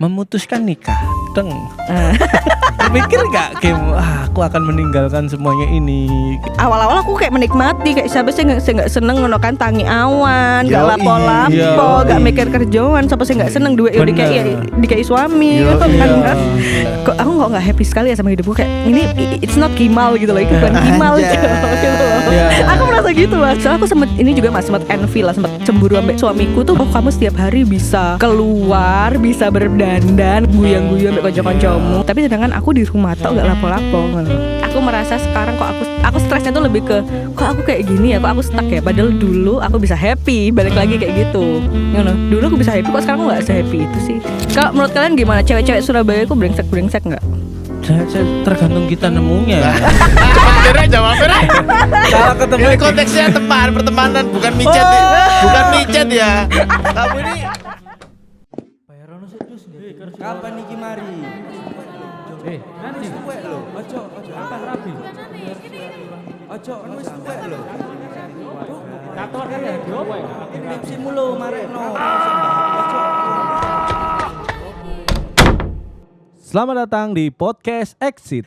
memutuskan nikah, berpikir gak Kim, aku akan meninggalkan semuanya ini? Awal-awal aku kayak menikmati, kayak siapa sih nggak seneng ngono kan, tangi awan, gak lapo-lapo, gak mikir kerjaan, siapa sih nggak seneng duit dikai suami, gitu kan? Kok aku nggak happy sekali ya sama hidupku, kayak ini it's not gimal gitu loh, itu bukan gimal gitu loh. Aku merasa gitu mas, soalnya aku sempet envy lah, sempet cemburu ambek suamiku tuh, kamu setiap hari bisa keluar, bisa berdandan, guyang-guyang ambek kanca-kancamu, tapi sedangkan aku di rumah tok gak lapo-lapo. Aku merasa sekarang kok aku stresnya tuh lebih ke kok aku kayak gini ya, kok aku stuck ya, padahal dulu aku bisa happy, balik lagi kayak gitu. Dulu aku bisa happy, kok sekarang aku gak se-happy itu sih. Kalau menurut kalian gimana, cewek-cewek Surabaya aku brengsek nggak? Tergantung kita nemunya. Jawab Rek. Kalau ketemu ini konteksnya pertemanan, bukan micet. Bukan micet ya. Kamu ini kapan iki mari? Nanti tuwek lho. Ojo kapan rabi? Ojo wis tuwek lho. Kator kan ya diopo ya? Tipsimu lho marekno. Selamat datang di Podcast Exit.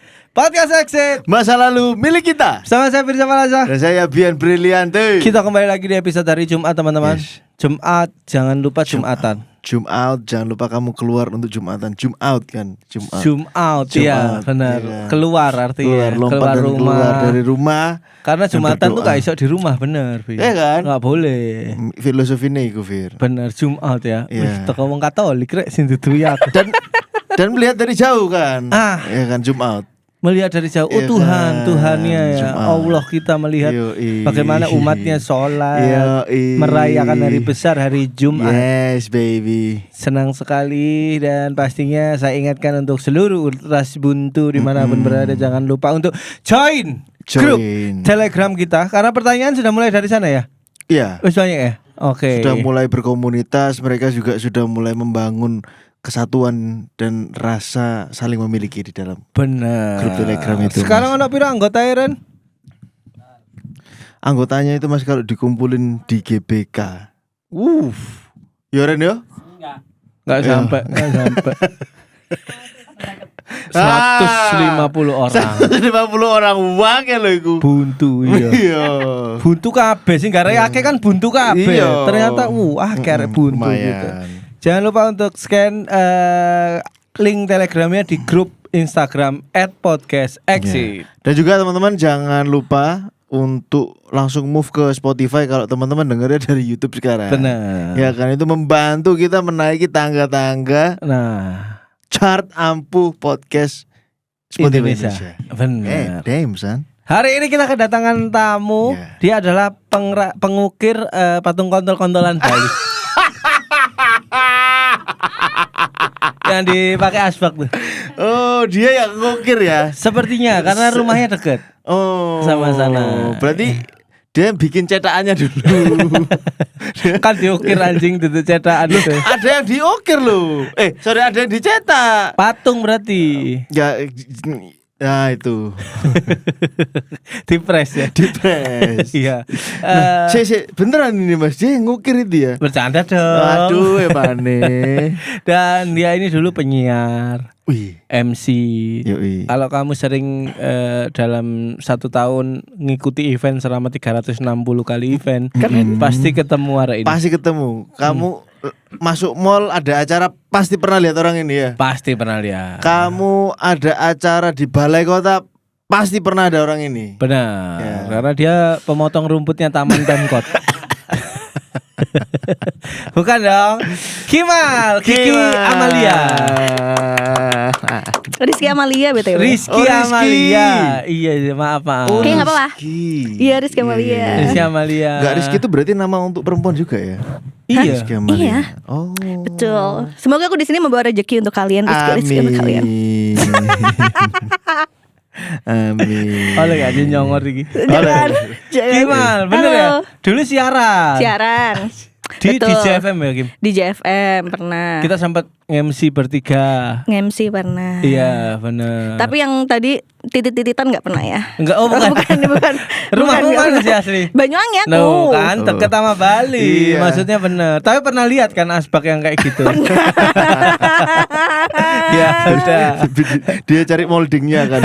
masa lalu milik kita. Sama saya Firza Malasa. Dan saya Bian Briliante. Kita kembali lagi di episode hari Jumat teman-teman. Yes. Jumat, jangan lupa Jumatan. Jumat, jangan lupa kamu keluar untuk Jumatan. Jumat kan, Jumat. Jumat, ya benar. Iya. Keluar artinya. Keluar rumah. Keluar dari rumah. Karena Jumatan tuh gak iso di rumah, bener. Iya kan? Gak boleh. Filosofinya iku, Fir. Bener, Jumat ya. Iya. Teko wong Katolik rek sing dudu ya. Dan melihat dari jauh kan. Ya kan, Jumat. Melihat dari jauh, Iya kan? Tuhannya ya Jumat. Allah, kita melihat Yoi. bagaimana umatnya sholat, merayakan hari besar, hari Jumat. Yes baby. Senang sekali, dan pastinya saya ingatkan untuk seluruh ultras buntu dimanapun berada, jangan lupa untuk join grup Telegram kita, karena pertanyaan sudah mulai dari sana ya. Iya. Wis banyak ya. Oke. Sudah mulai berkomunitas, mereka juga sudah mulai membangun kesatuan dan rasa saling memiliki di dalam benar grup Telegram itu. Sekarang ada pira anggota Ren? Anggotanya itu mas kalau dikumpulin di GBK. Ya Ren ya? Enggak sampai. 150 orang. 150 orang wae lho iku. Buntu iya. Buntu kabeh sing gare akeh kan buntu kabeh. Iya. Ternyata akeh buntu gitu. Jangan lupa untuk scan link Telegramnya di grup Instagram @podcastexit. Dan juga teman-teman jangan lupa untuk langsung move ke Spotify kalau teman-teman dengarnya dari YouTube sekarang. Benar. Ya kan, itu membantu kita menaiki tangga-tangga. Nah, chart ampuh podcast Spotify Indonesia. Benar. Damn son. Hari ini kita kedatangan tamu. Dia adalah pengukir patung kontol-kontolan Bali. Yang dipakai asbak tuh. Oh, dia yang ngukir ya. Sepertinya karena rumahnya deket. Oh, sama sana. Berarti dia bikin cetakannya dulu. Kan diukir anjing itu cetakan itu. Ada yang diukir loh. Ada yang dicetak. Patung berarti. Ya itu. Dipres ya. Dipres. Iya. Beneran ini mas, dia ngukir itu ya. Bercanda dong. Aduh pane. Dan dia ini dulu penyiar. MC. Yoi. Kalau kamu sering dalam 1 tahun ngikuti event selama 360 kali event, pasti ketemu orang ini. Pasti ketemu. Kamu masuk mall ada acara pasti pernah lihat orang ini ya. Pasti pernah lihat. Kamu ada acara di balai kota pasti pernah ada orang ini. Benar. Ya. Karena dia pemotong rumputnya Taman Pemkot. Bukan dong. Kiki Amalia. Rizky Amalia BTW. Rizky Amalia. Iya, maaf. Oke, enggak apa-apa. Iya, Rizky Amalia. Rizky Amalia. Enggak, Rizky itu berarti nama untuk perempuan juga ya? Iya. Rizky Amalia. Iya. Oh. Betul. Semoga aku di sini membawa rezeki untuk kalian, Rizky untuk kalian. Amin. Oleh gak nyongor iki. Jangan. Gimana? Bener ya? Dulu siaran. Di JFM ya, Kim? Di JFM pernah. Kita sempat MC bertiga. MC pernah. Iya, bener. Tapi yang tadi titit-tititan enggak pernah ya? Enggak, bukan. Rumahmu mana sih asli? Banyuwangi aku. No, kan deket sama Bali. Iya. Maksudnya bener. Tapi pernah lihat kan asbak yang kayak gitu. Udah. Dia cari moldingnya kan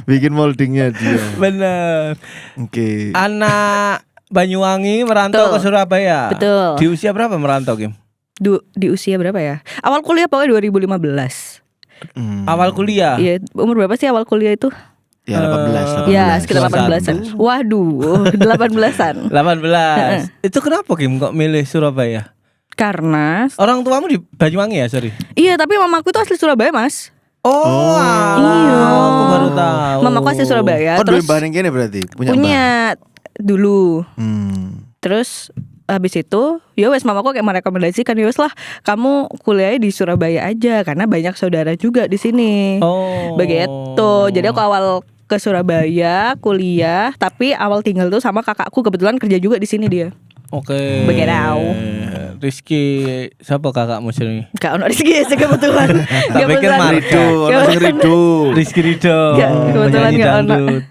bikin moldingnya dia. Bener. Oke. Anak Banyuwangi merantau Betul. ke Surabaya. Betul. Di usia berapa merantau, Kim? Di usia berapa ya? Awal kuliah pokoknya 2015. Awal kuliah. Iya, umur berapa sih awal kuliah itu? Ya 18. Ya, sekitar 21. 18-an. Waduh, 18-an. 18. Itu kenapa Kim kok milih Surabaya? Karena Orang tuamu di Banyuwangi ya, sorry. iya, tapi mamaku itu asli Surabaya, Mas. Oh, Iya. Aku baru tahu. Mamaku asli Surabaya, Oh, terus duwe mbah ning kene berarti? Punya dulu. mbah. Terus habis itu ya wes mamaku kayak merekomendasikan ya wes lah kamu kuliahnya di Surabaya aja karena banyak saudara juga di sini. Oh. Begitu. Jadi aku awal ke Surabaya kuliah, tapi awal tinggal tuh sama kakakku, kebetulan kerja juga di sini dia. Oke. Begitu. Rizky, siapa kakakmu sini? Gak ono Rizky sih kebetulan. Tak pikir Marga. Rido, langsung Rido. Rizky Rido. Gak, kebetulan penyanyi gak ono. dangdut.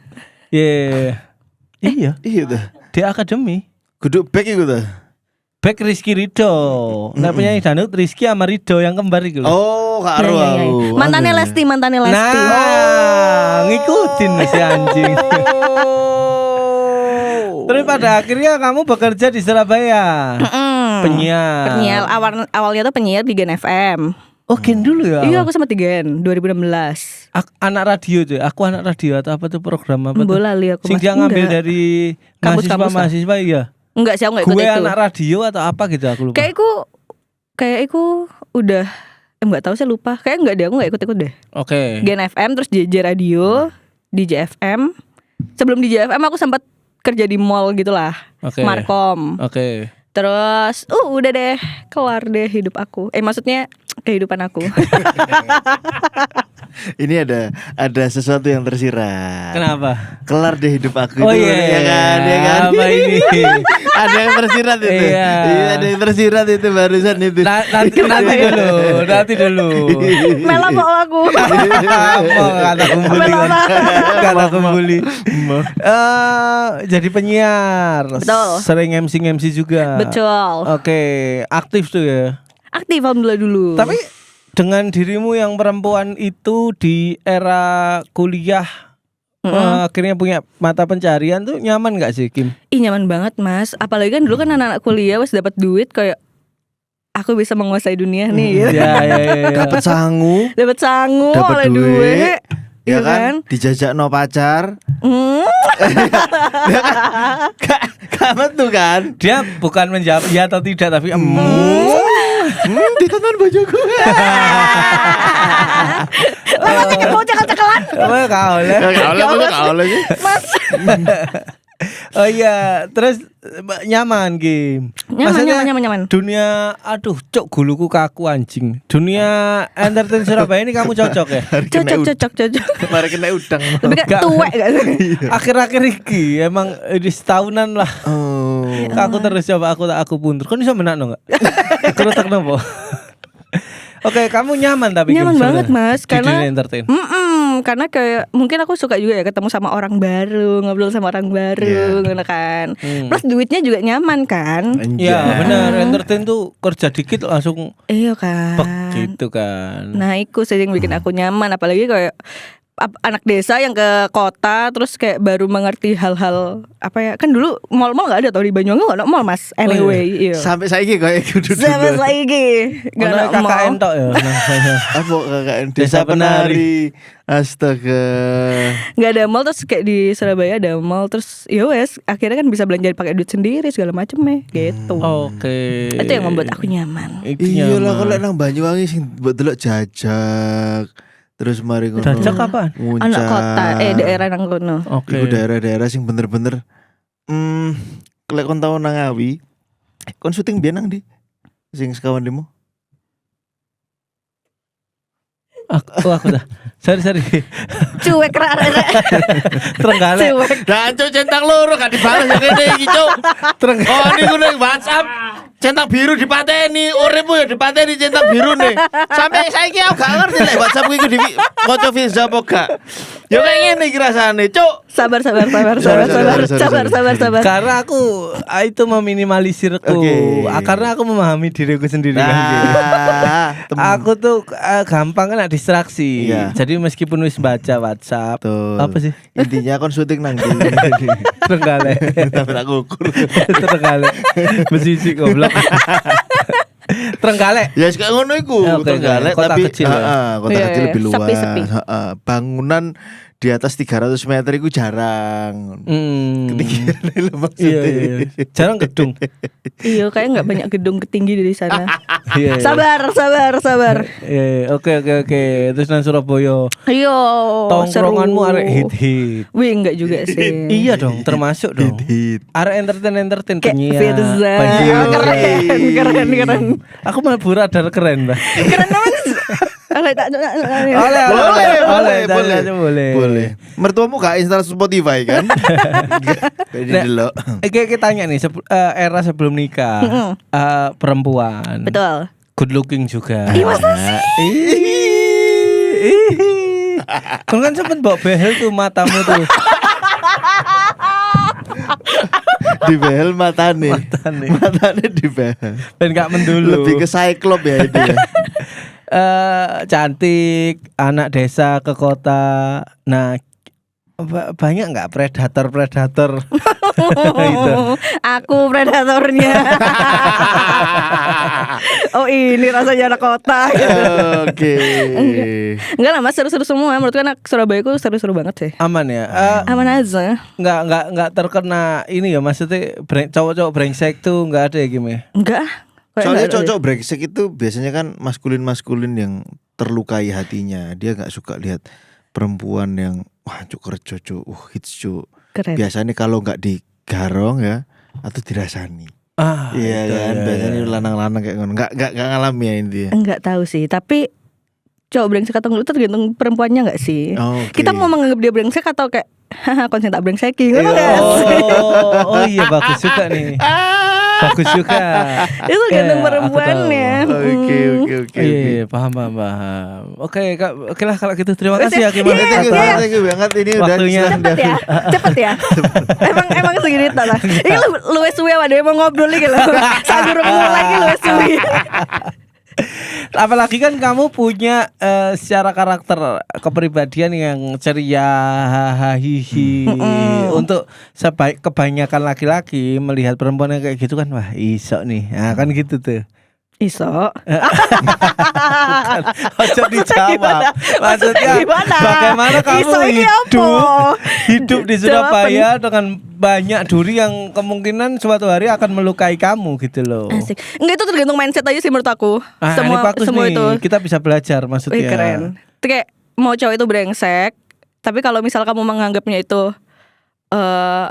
Iya. Iya dah. Di akademi. Kudu back iku dah. Back Rizky Rido. Nah penyanyi dangdut Rizky sama Rido yang kembar itu. Oh, karo Iya, iya, aku. iya. Mantannya Lesti. Nah, ngikutin si anjing. Terus pada akhirnya kamu bekerja di Surabaya. Penyiar. Penyiar awalnya tuh penyiar di Gen FM. Oh, Gen dulu ya. Iya, aku sama di Gen 2016. Anak radio tuh. Aku anak radio atau apa tuh program apa tuh? Bola li aku Sing Mas. dia ngambil Enggak. dari Kampus-kampus lah. mahasiswa iya. Enggak sih, aku enggak ikut Gue itu. anak radio atau apa gitu aku lupa. Kayak aku udah enggak tahu, saya lupa. Kayak enggak deh, aku enggak ikut-ikut deh. Oke. Gen FM terus JJ Radio, di JFM. Sebelum di JFM aku sempat kerja di mall gitulah. Oke. Markom. Oke. Terus udah deh, kelar deh hidup aku. Maksudnya kehidupan aku. Ini ada sesuatu yang tersirat. Kenapa? Kelar deh hidup aku Oh itu, iya, ya kan, ya kan. apa ini? Ada yang tersirat itu. Iya. Ada yang tersirat itu barusan itu. Nanti dulu. Mela kok aku. Mau kata kumpuli kan. Kata kumpuli. Jadi penyiar. Betul. Sering MC juga. Betul. Oke, aktif tuh ya. Aktif alhamdulillah dulu. Tapi dengan dirimu yang perempuan itu di era kuliah akhirnya punya mata pencarian tuh nyaman gak sih Kim? Ih, nyaman banget Mas. Apalagi kan dulu kan anak-anak kuliah pas dapat duit kayak aku bisa menguasai dunia nih. Ya. Dapat sangu, Dapat sangu, dapat oleh duit. ya Iya kan? Dijajak no pacar. Gak betul kan? Dia bukan menjawab ya atau tidak tapi Ditonton bojoku. Lama cekal mau cekal-cekalan. apa kau lah. Kau lagi. Mas. Oh iya, terus nyaman Kim. Nyaman. Dunia, aduh, cok guluku kaku anjing. Dunia entertain Surabaya ini kamu cocok ya? Cocok. Mari kena udang. Tapi kan Gak. tuwek gak sih? Akhir-akhir iki emang di setahunan lah. Oh. Aku terus coba aku puntur. Kan bisa menakno enggak? Kerutak nopo. Oke, kamu nyaman tapi Kim, Nyaman banget sebenarnya Mas, di dunia entertain. karena kayak mungkin aku suka juga ya ketemu sama orang baru, ngobrol sama orang baru, gitu kan. Plus duitnya juga nyaman kan. Iya, benar. Entertain tuh kerja dikit langsung Iya kan. bek gitu kan. Nah, itu sih yang bikin aku nyaman, apalagi kayak anak desa yang ke kota terus kayak baru mengerti hal-hal apa ya, kan dulu mall-mall nggak ada tau di Banyuwangi, nggak ada mall Mas anyway. Iya. Sampai saiki kayak gitu. Sampai lagi nggak ada mall. KKN tok ya. Apa KKN Desa Penari. Astaga. Nggak ada mall, terus kayak di Surabaya ada mall, terus ya wes akhirnya kan bisa belanja pakai duit sendiri segala macem gitu. Oke. Itu yang membuat aku nyaman. Iya lah, kalau nang Banyuwangi sing buat delok jajak. Terus mari ngono. Jajak kapan? Anak kota, daerah nang kono. Iku daerah-daerah sing bener-bener lek kon tau nang Ngawi. Kon syuting biyen nang ndi? Sing sekawan demo. Aku dah. Sorry. Cuek rare. Trenggalek. Cuek. Danco centang loro gak dibalas ya kene iki, Cuk. Oh niku ning WhatsApp centang biru dipateni, uripmu ya dipateni centang biru nih. Sampai saiki aku gak ngerti lek WhatsApp iku di foto Firza apa gak. Ya kayak ngene iki rasane, Cuk. Sabar. Karena aku itu meminimalisirku. Oke. Karena aku memahami diriku sendiri kan. Aku tuh gampang kena distraksi. Iya. Jadi meskipun wis baca WhatsApp, Betul. apa sih? Intinya kon syuting nang ndi? Trenggalek. Tapi tak ukur. Trenggalek. Mesisi goblok. Trenggalek. Ya kayak ngono iku, Oke, Trenggalek kota tapi kecil ya? kota Iya, kecil lebih luas. sepi-sepi. Bangunan di atas 300 meter itu jarang. Ketinggian lho Iya, maksudnya. iya. Jarang gedung. Iya, kayak nggak banyak gedung tinggi dari sana. Iya. Sabar. Iya, oke. Terus nang Surabaya. Ayo, Tongkronganmu seru. arek hit. Wih, enggak juga sih. Iya dong, termasuk dong. Hit. Arek entertain Kayak penyiar. Firza. penyiar. Keren. Aku malah buradar keren, Mbak. Keren banget. Oleh tak Boleh. Mertuamu gak install Spotify kan? Jadi delok. Kita tanya nih, era sebelum nikah, perempuan, Betul. good looking juga. Ih, masa sih? Kau kan sempet bawa behel tuh matamu tuh. Di behel matane di behel. Dan gak mendulu. Lebih ke cyclop ya itu ya. Cantik, anak desa ke kota. Nah, banyak nggak predator itu? Aku predatornya. Oh, ini rasanya anak kota gitu. Oke. Enggak lah Mas, seru-seru semua. Menurutku anak Surabaya itu seru-seru banget sih. Aman ya. Aman aja. Nggak terkena ini ya, maksudnya cowok-cowok brengsek tuh nggak ada ya gimana? Enggak. Soalnya cowok brengsek itu biasanya kan maskulin yang terlukai hatinya. Dia nggak suka lihat perempuan yang wah cuk kerja cuk, hits cuk. Keren. Biasanya kalau nggak digarong ya atau dirasani. Iya itu kan, ya, biasanya ya. lanang-lanang kayak ngono. Nggak ngalami ya intinya. Enggak tahu sih, tapi cowok brengsek atau enggak itu tergantung perempuannya enggak sih? Oke. Kita mau menganggap dia brengsek atau kayak haha konsen tak brengsekin ngono Iya. kan? Oh iya, bagus juga nih. Bagus juga. Itu tergantung Iya, perempuannya. aku tahu. Oke. Iya, paham. Oke, oke lah kalau gitu. Terima kasih ya Kim. Iya, Thank you banget ini Waktunya. udah Cepet ya. emang segini ta lah. Ini lu suwe wae mau ngobrol iki lho. Sak durung mulai iki lu suwe. Apalagi kan kamu punya secara karakter kepribadian yang ceria, hahihi. Untuk kebanyakan laki-laki melihat perempuan yang kayak gitu kan, wah iso nih. Nah, kan gitu tuh. Iso. Ojo dijawab. Maksudnya bagaimana kamu Iso ini hidup di Surabaya dengan banyak duri yang kemungkinan suatu hari akan melukai kamu gitu loh. Asik. Enggak, itu tergantung mindset aja sih menurut aku. Ini bagus semua nih. itu. Kita bisa belajar maksudnya. Wih, keren. Itu kayak mau cowok itu brengsek, tapi kalau misal kamu menganggapnya itu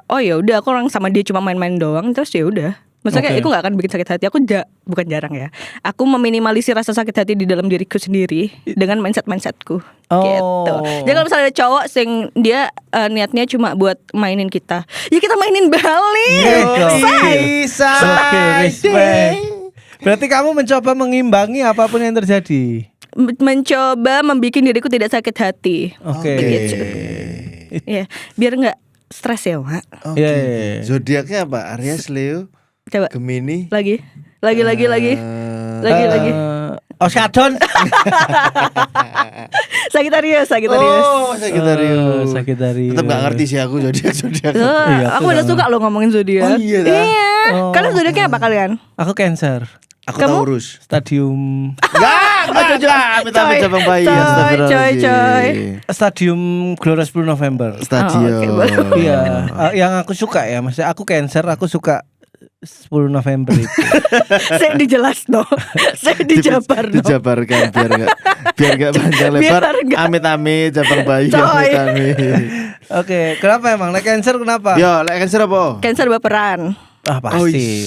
oh ya udah aku orang sama dia cuma main-main doang, terus ya udah. Maksudnya kayak itu gak akan bikin sakit hati. Aku bukan jarang ya. Aku meminimalisir rasa sakit hati di dalam diriku sendiri dengan mindsetku. Gitu. Jadi kalau misalnya ada cowok sing dia niatnya cuma buat mainin kita, ya kita mainin balik. Oke, respect. Berarti kamu mencoba mengimbangi apapun yang terjadi. Mencoba membuat diriku tidak sakit hati. Oke. Begitu. Ya, biar nggak stres ya, Mak. Oke. Zodiaknya apa? Aries, Leo, Coba Gemini. lagi. Oskadon. Sagitarius. Oh, Sagittarius. Sagittarius. Tetap gak ngerti sih aku zodiak. Aku udah suka lo ngomongin zodiak. Oh, iya dah. Iya. Oh. Kalian zodiaknya apa kalian? Aku Cancer. Aku Taurus. Stadium Amit cabang bayi. Coy. Stadium Gelora 10 November. Stadion. Oh, oke, Iya, yang aku suka ya, maksudnya aku Cancer, aku suka 10 November itu. Saya dijelas no. Saya dijabar no. Dijabarkan biar gak panjang lebar. Biar nggak. Amit cabang bayi. Coy. Amit. Oke, kenapa emang? Like Cancer kenapa? Yo, lek Cancer apa? Cancer baperan.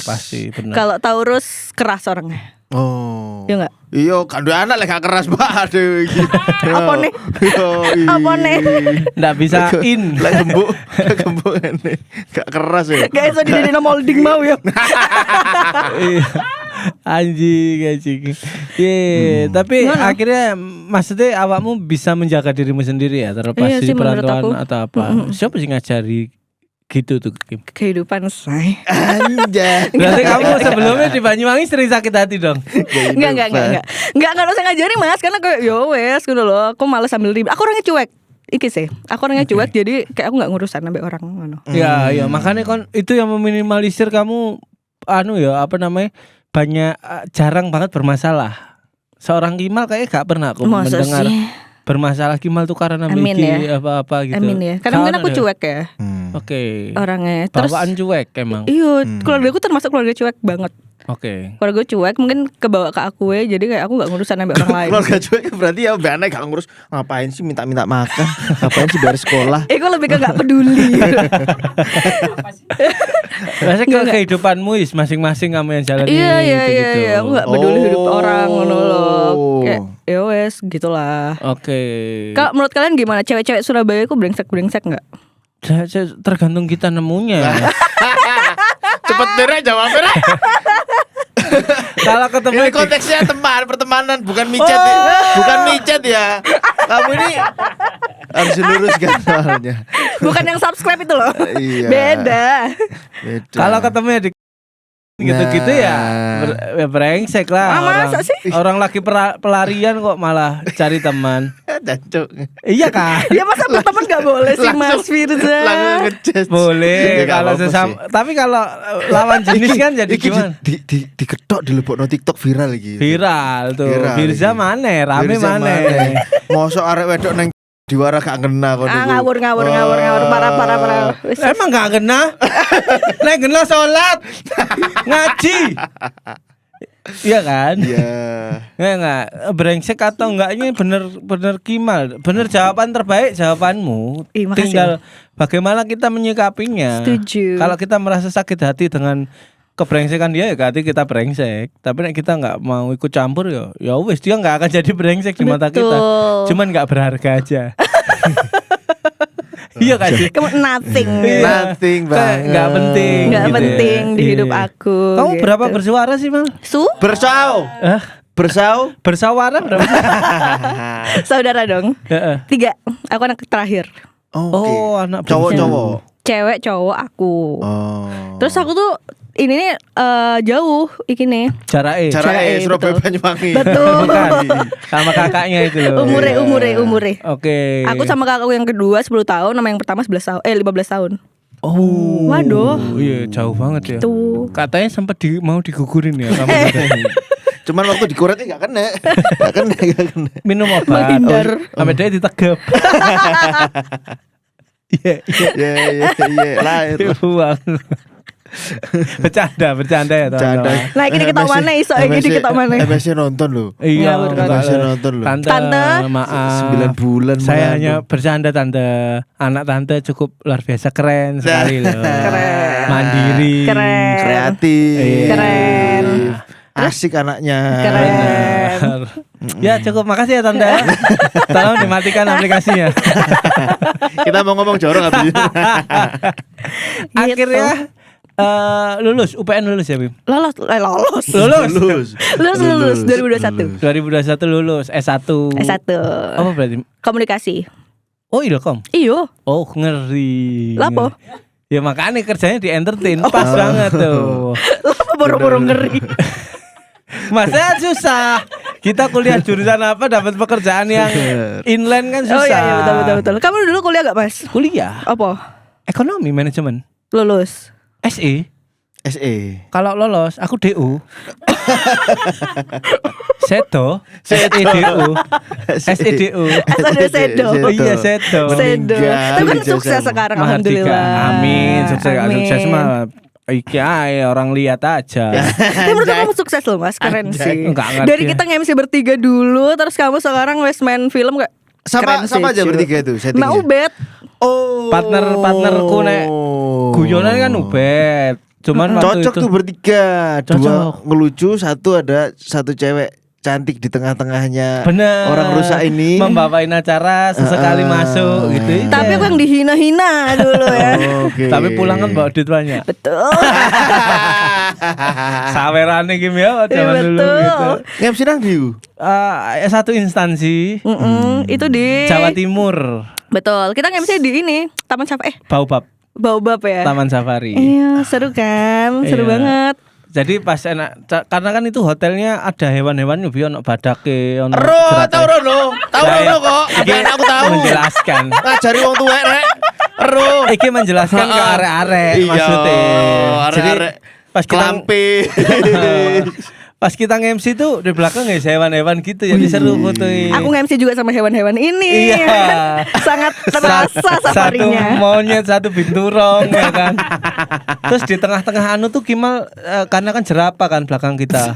Pasti benar. Kalau Taurus keras orangnya. Oh. Ya enggak? Iya, kan dua anak lek gak keras banget aduh iki. Apa nih? Apa nih? Nggak bisa in. Lek gembuk ini. Gak keras ya. Gak bisa di molding mau ya. Iya. Anjing. Tapi Ngono. akhirnya maksudnya awakmu bisa menjaga dirimu sendiri ya terlepas Iya di sih, menurut perantauan aku. atau apa. Siapa sih ngajari gitu tuh Kim? Kehidupan saya. Anjay. Berarti kamu sebelumnya di Banyuwangi sering sakit hati dong. Enggak usah ngajari Mas karena kayak yo wes gitu loh. Aku malas sambil ribet. Aku orangnya cuek. Iki sih. Aku orangnya cuek jadi kayak aku enggak ngurusan sampai orang ngono. Ya, ya makanya kan itu yang meminimalisir kamu banyak jarang banget bermasalah. Seorang Kimal kayaknya gak pernah aku Masa mendengar sih? bermasalah Kimal tuh karena Amin mikir ya. apa-apa gitu. Amin ya. Karena mungkin aku Soalnya- cuek ya Oke. orangnya. Terus Bawaan cuek emang. iya, keluarga aku termasuk keluarga cuek banget. Oke. Keluarga cuek mungkin kebawa ke aku ya. Jadi kayak aku enggak ngurusan sampai orang lain. Keluarga cuek berarti ya Mbak Ana gak ngurus. Ngapain sih minta-minta makan? Ngapain sih bayar sekolah? Gue lebih ke enggak peduli. Rasanya ke kehidupanmu is masing-masing kamu yang jalani Iya gitu-gitu. iya. Aku enggak peduli hidup orang ngono loh. Oh. Kayak ya wes gitulah. Oke. Kalau menurut kalian gimana? Cewek-cewek Surabaya itu brengsek enggak? Tergantung kita nemunya. Cepet deh jawabnya. Kalau ketemu Ini konteksnya pertemanan bukan micet bukan micet ya. Kamu ini harus diluruskan soalnya. Bukan yang subscribe itu loh. Iya. Beda. Beda. kalau ketemu ya di gitu-gitu ya, brengsek lah. Masa sih? Orang lagi pelarian kok malah cari teman. Jancuk. Iya kan? Ya masa berteman gak boleh sih Mas Firza? Langsung ngejudge. Boleh Ya, nggak kalau apa-apa sesama. sih. Tapi kalau lawan jenis kan jadi Iki gimana? diketok dilebokno TikTok viral iki. Viral tuh. Viral Firza iki. mana? Rame Firza mana? Mosok arek wedok nang diwara gak ngena kon Ah niku. ngawur parah. Wis. Emang gak kena? Nek kena sholat ngaji. Iya kan? Iya. Enggak brengsek atau enggaknya bener Kimal. Bener jawaban terbaik jawabanmu. Ih, makasih, Tinggal bagaimana kita menyikapinya. Setuju. Kalau kita merasa sakit hati dengan kebrengsekan dia ya berarti kita brengsek. Tapi nek kita nggak mau ikut campur ya wes dia nggak akan jadi brengsek di mata kita. Betul. Cuman nggak berharga aja. Iya kan sih? Kamu nothing. Iya. Nothing banget. Nggak penting. Nggak gitu ya. penting di hidup Iya. aku. Kamu gitu. berapa bersuara sih Mal? Bersau. Bersau. Bersawara berapa? Saudara dong. Heeh. 3. Aku anak terakhir. Oke. Anak Cowok-cowok. Cewek cowok aku. Oh. Terus aku tuh ini nih jauh iki nih. Jarak Caranya Surabaya betul. Banyuwangi. Betul. Bukan sama kakaknya itu loh. Umure. Oke. Aku sama kakakku yang kedua 10 tahun, sama yang pertama 11 tahun. 15 tahun. Oh. Waduh. Iya, jauh banget ya. Tuh. Katanya sempat mau digugurin ya kamu. Cuman waktu dikuretnya gak kena. Gak kena. Minum obat. Menghindar. Sampai dia ditegep. Iya. Iya. Lahir. Buang. bercanda ya Canda. teman-teman. Nah, ini kita mana iso iki kita mana. MSC nonton loh. Iya, Ngawur, enggak ngawur. loh. Nonton loh. Tante, Tante. maaf. 9 bulan Saya mengandung. hanya bercanda tante. Anak tante cukup luar biasa keren sekali loh. Keren. Mandiri. Keren. Kreatif. Iya. Keren. Asik anaknya. Keren. Benar. Ya cukup, makasih ya tante. Tolong dimatikan aplikasinya. Kita mau ngomong jorong habis itu. Akhirnya lulus UPN lulus ya Bim? Lulus. Lulus. Lulus 2021. 2021 lulus S1. S1. Apa berarti? Komunikasi. Oh Ilkom. Iyo. Oh ngeri. Lapo? Ya makanya kerjanya di entertain. Pas banget tuh. Lapo boro-boro ngeri. Masa susah. Kita kuliah jurusan apa dapat pekerjaan yang inline kan susah. Oh iya betul. Kamu dulu kuliah gak Mas? Kuliah Apa? ekonomi manajemen Lulus. SE. SE. Kalau lolos aku DU. Sedo. Sedo. SEDU. Sedo. Iya Sedo. Sedo. Tapi kan Ijazah. sukses sekarang Mahardika. alhamdulillah. Amin. Sukses gak Amin. sukses mah iki ae orang lihat aja. Tapi menurut kamu sukses loh Mas, keren Anjay. sih. Enggak ngerti Dari ya. kita nge-MC bertiga dulu, terus kamu sekarang wes main film gak? Sama aja bertiga itu settingnya. Mbak Ubed. Oh. Partnerku nek guyonan kan Ubed. Cuman waktu Cocok itu tuh bertiga. Cocok. Dua ngelucu, satu cewek cantik di tengah-tengahnya. bener orang rusak ini. membawain acara sesekali masuk gitu. Tapi aku yang dihina-hina dulu ya. Oke. Tapi pulang kan bawa duit banyak. Betul. Sawerane iki ya zaman dulu Betul. gitu. MC nang ndi? Satu instansi Itu di Jawa Timur, Betul. Kita nge-MC di ini Taman Safari. Baobab Ya. Taman Safari. Iya, seru kan? Seru Iya. banget. Jadi pas enak karena kan itu hotelnya ada hewan-hewan yo ono badake, ono Ero, tahu Rono. Tahu Lah, Rono iya. kok. Iki Ben aku tahu. menjelaskan. Ngajari wong tuwek rek. Ero. Iki menjelaskan ke arek-arek Iya, maksudnya. Jadi arek-arek pas kita Kelampe. pas kita nge-MC tuh di belakang ya hewan-hewan gitu jadi seru fotoin. Aku nge-MC juga sama hewan-hewan ini. Iya. Sangat terasa Satu safarinya. monyet, satu binturong ya kan. Terus di tengah-tengah anu tuh Kimal karena kan jerapah kan belakang kita.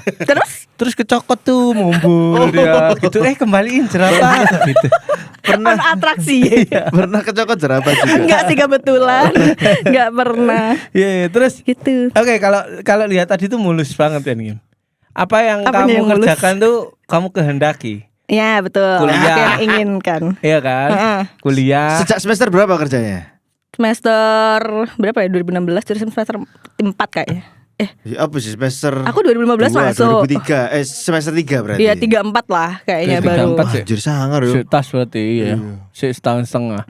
Terus kecokot tuh mumbul dia gitu. Kembaliin jerapah gitu. on atraksi. Pernah kecokot jerapah juga. Enggak sih kebetulan. Enggak pernah. Iya, terus Gitu. oke, kalau lihat tadi tuh mulus banget ya nih. Apa yang Apanya kamu yang mulus? kerjakan tuh kamu kehendaki. Ya betul. Kuliah. Apa yang inginkan. Iya kan? Heeh. Kuliah. Sejak semester berapa kerjanya? Semester berapa ya? 2016 dari semester 4 kayaknya. Ya, apa sih semester? Aku 2015 dua, masuk. 2003. Semester 3 berarti. Iya 34 lah kayaknya Tiga, baru. empat. Wah, anjir sangar yo. Tas berarti ya. Setahun setengah.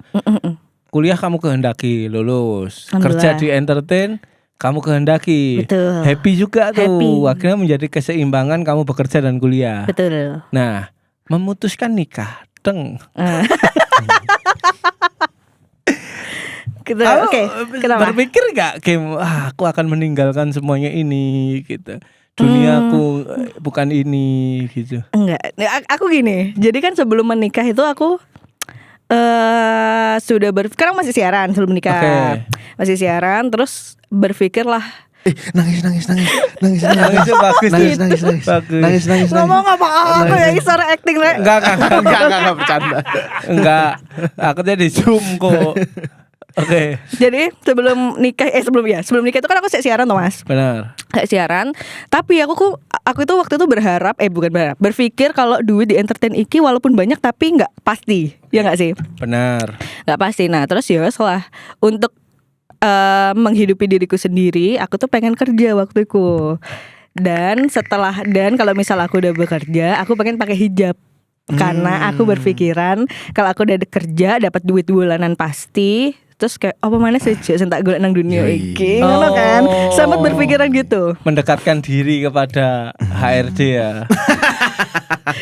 Kuliah kamu kehendaki lulus. Alhamdulillah. Kerja di entertain kamu kehendaki. Betul. Happy juga tuh. Happy. Akhirnya menjadi keseimbangan kamu bekerja dan kuliah. Betul. Nah, memutuskan nikah. Deng. Gitu. Kamu Oke. Kenapa? berpikir gak Kim, aku akan meninggalkan semuanya ini gitu. Duniaku bukan ini gitu. Enggak. Aku gini. Jadi kan sebelum menikah itu aku sudah sekarang masih siaran sebelum menikah. Oke. Masih siaran terus berpikirlah Nangis. Itu bagus. Nangis. Bagus. ngomong apa aku ya suara acting Rek. Enggak bercanda. Enggak. Aku jadi zoom kok. Oke. Jadi sebelum nikah sebelum nikah itu kan aku siaran tuh Mas. Benar. Kayak siaran, tapi aku itu waktu itu berharap bukan berharap, berpikir kalau duit di entertain iki walaupun banyak tapi nggak pasti, ya nggak sih? Benar. Nggak pasti. Nah terus ya setelah untuk menghidupi diriku sendiri, aku tuh pengen kerja waktu itu. Dan kalau misal aku udah bekerja, aku pengen pakai hijab. Karena aku berpikiran kalau aku udah kerja dapat duit bulanan pasti. Terus kayak apa mana sih sentak golek nang dunia iki ngono kan. Sempat berpikiran gitu. Mendekatkan diri kepada HRD ya.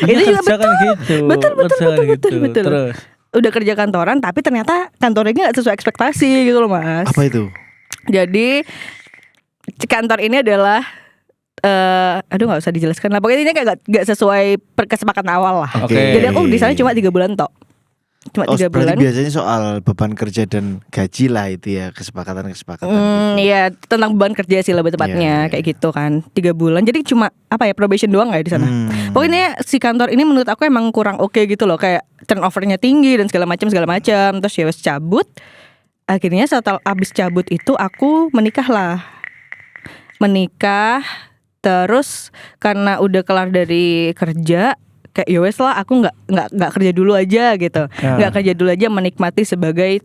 Itu juga Kerja kan gitu. Betul. Kerja kan gitu. Terus Udah kerja kantoran tapi ternyata kantornya nggak sesuai ekspektasi gitu loh Mas. Apa itu? Jadi kantor ini adalah aduh nggak usah dijelaskan lah. Pokoknya ini kayak nggak sesuai kesepakatan awal lah. Oke. Jadi aku di sana cuma 3 bulan tok. Cuma 3 bulan. Berarti biasanya soal beban kerja dan gaji lah itu ya kesepakatan gitu. Iya tentang beban kerja sih lebih tepatnya Iya. kayak gitu kan 3 bulan. Jadi cuma probation doang nggak di sana. Pokoknya si kantor ini menurut aku emang kurang oke gitu loh. Kayak turnovernya tinggi dan segala macam. Terus ya wes cabut. Akhirnya setelah abis cabut itu aku menikah. Terus karena udah kelar dari kerja kayak ya wes lah aku nggak kerja dulu aja gitu. Nggak kerja dulu aja menikmati sebagai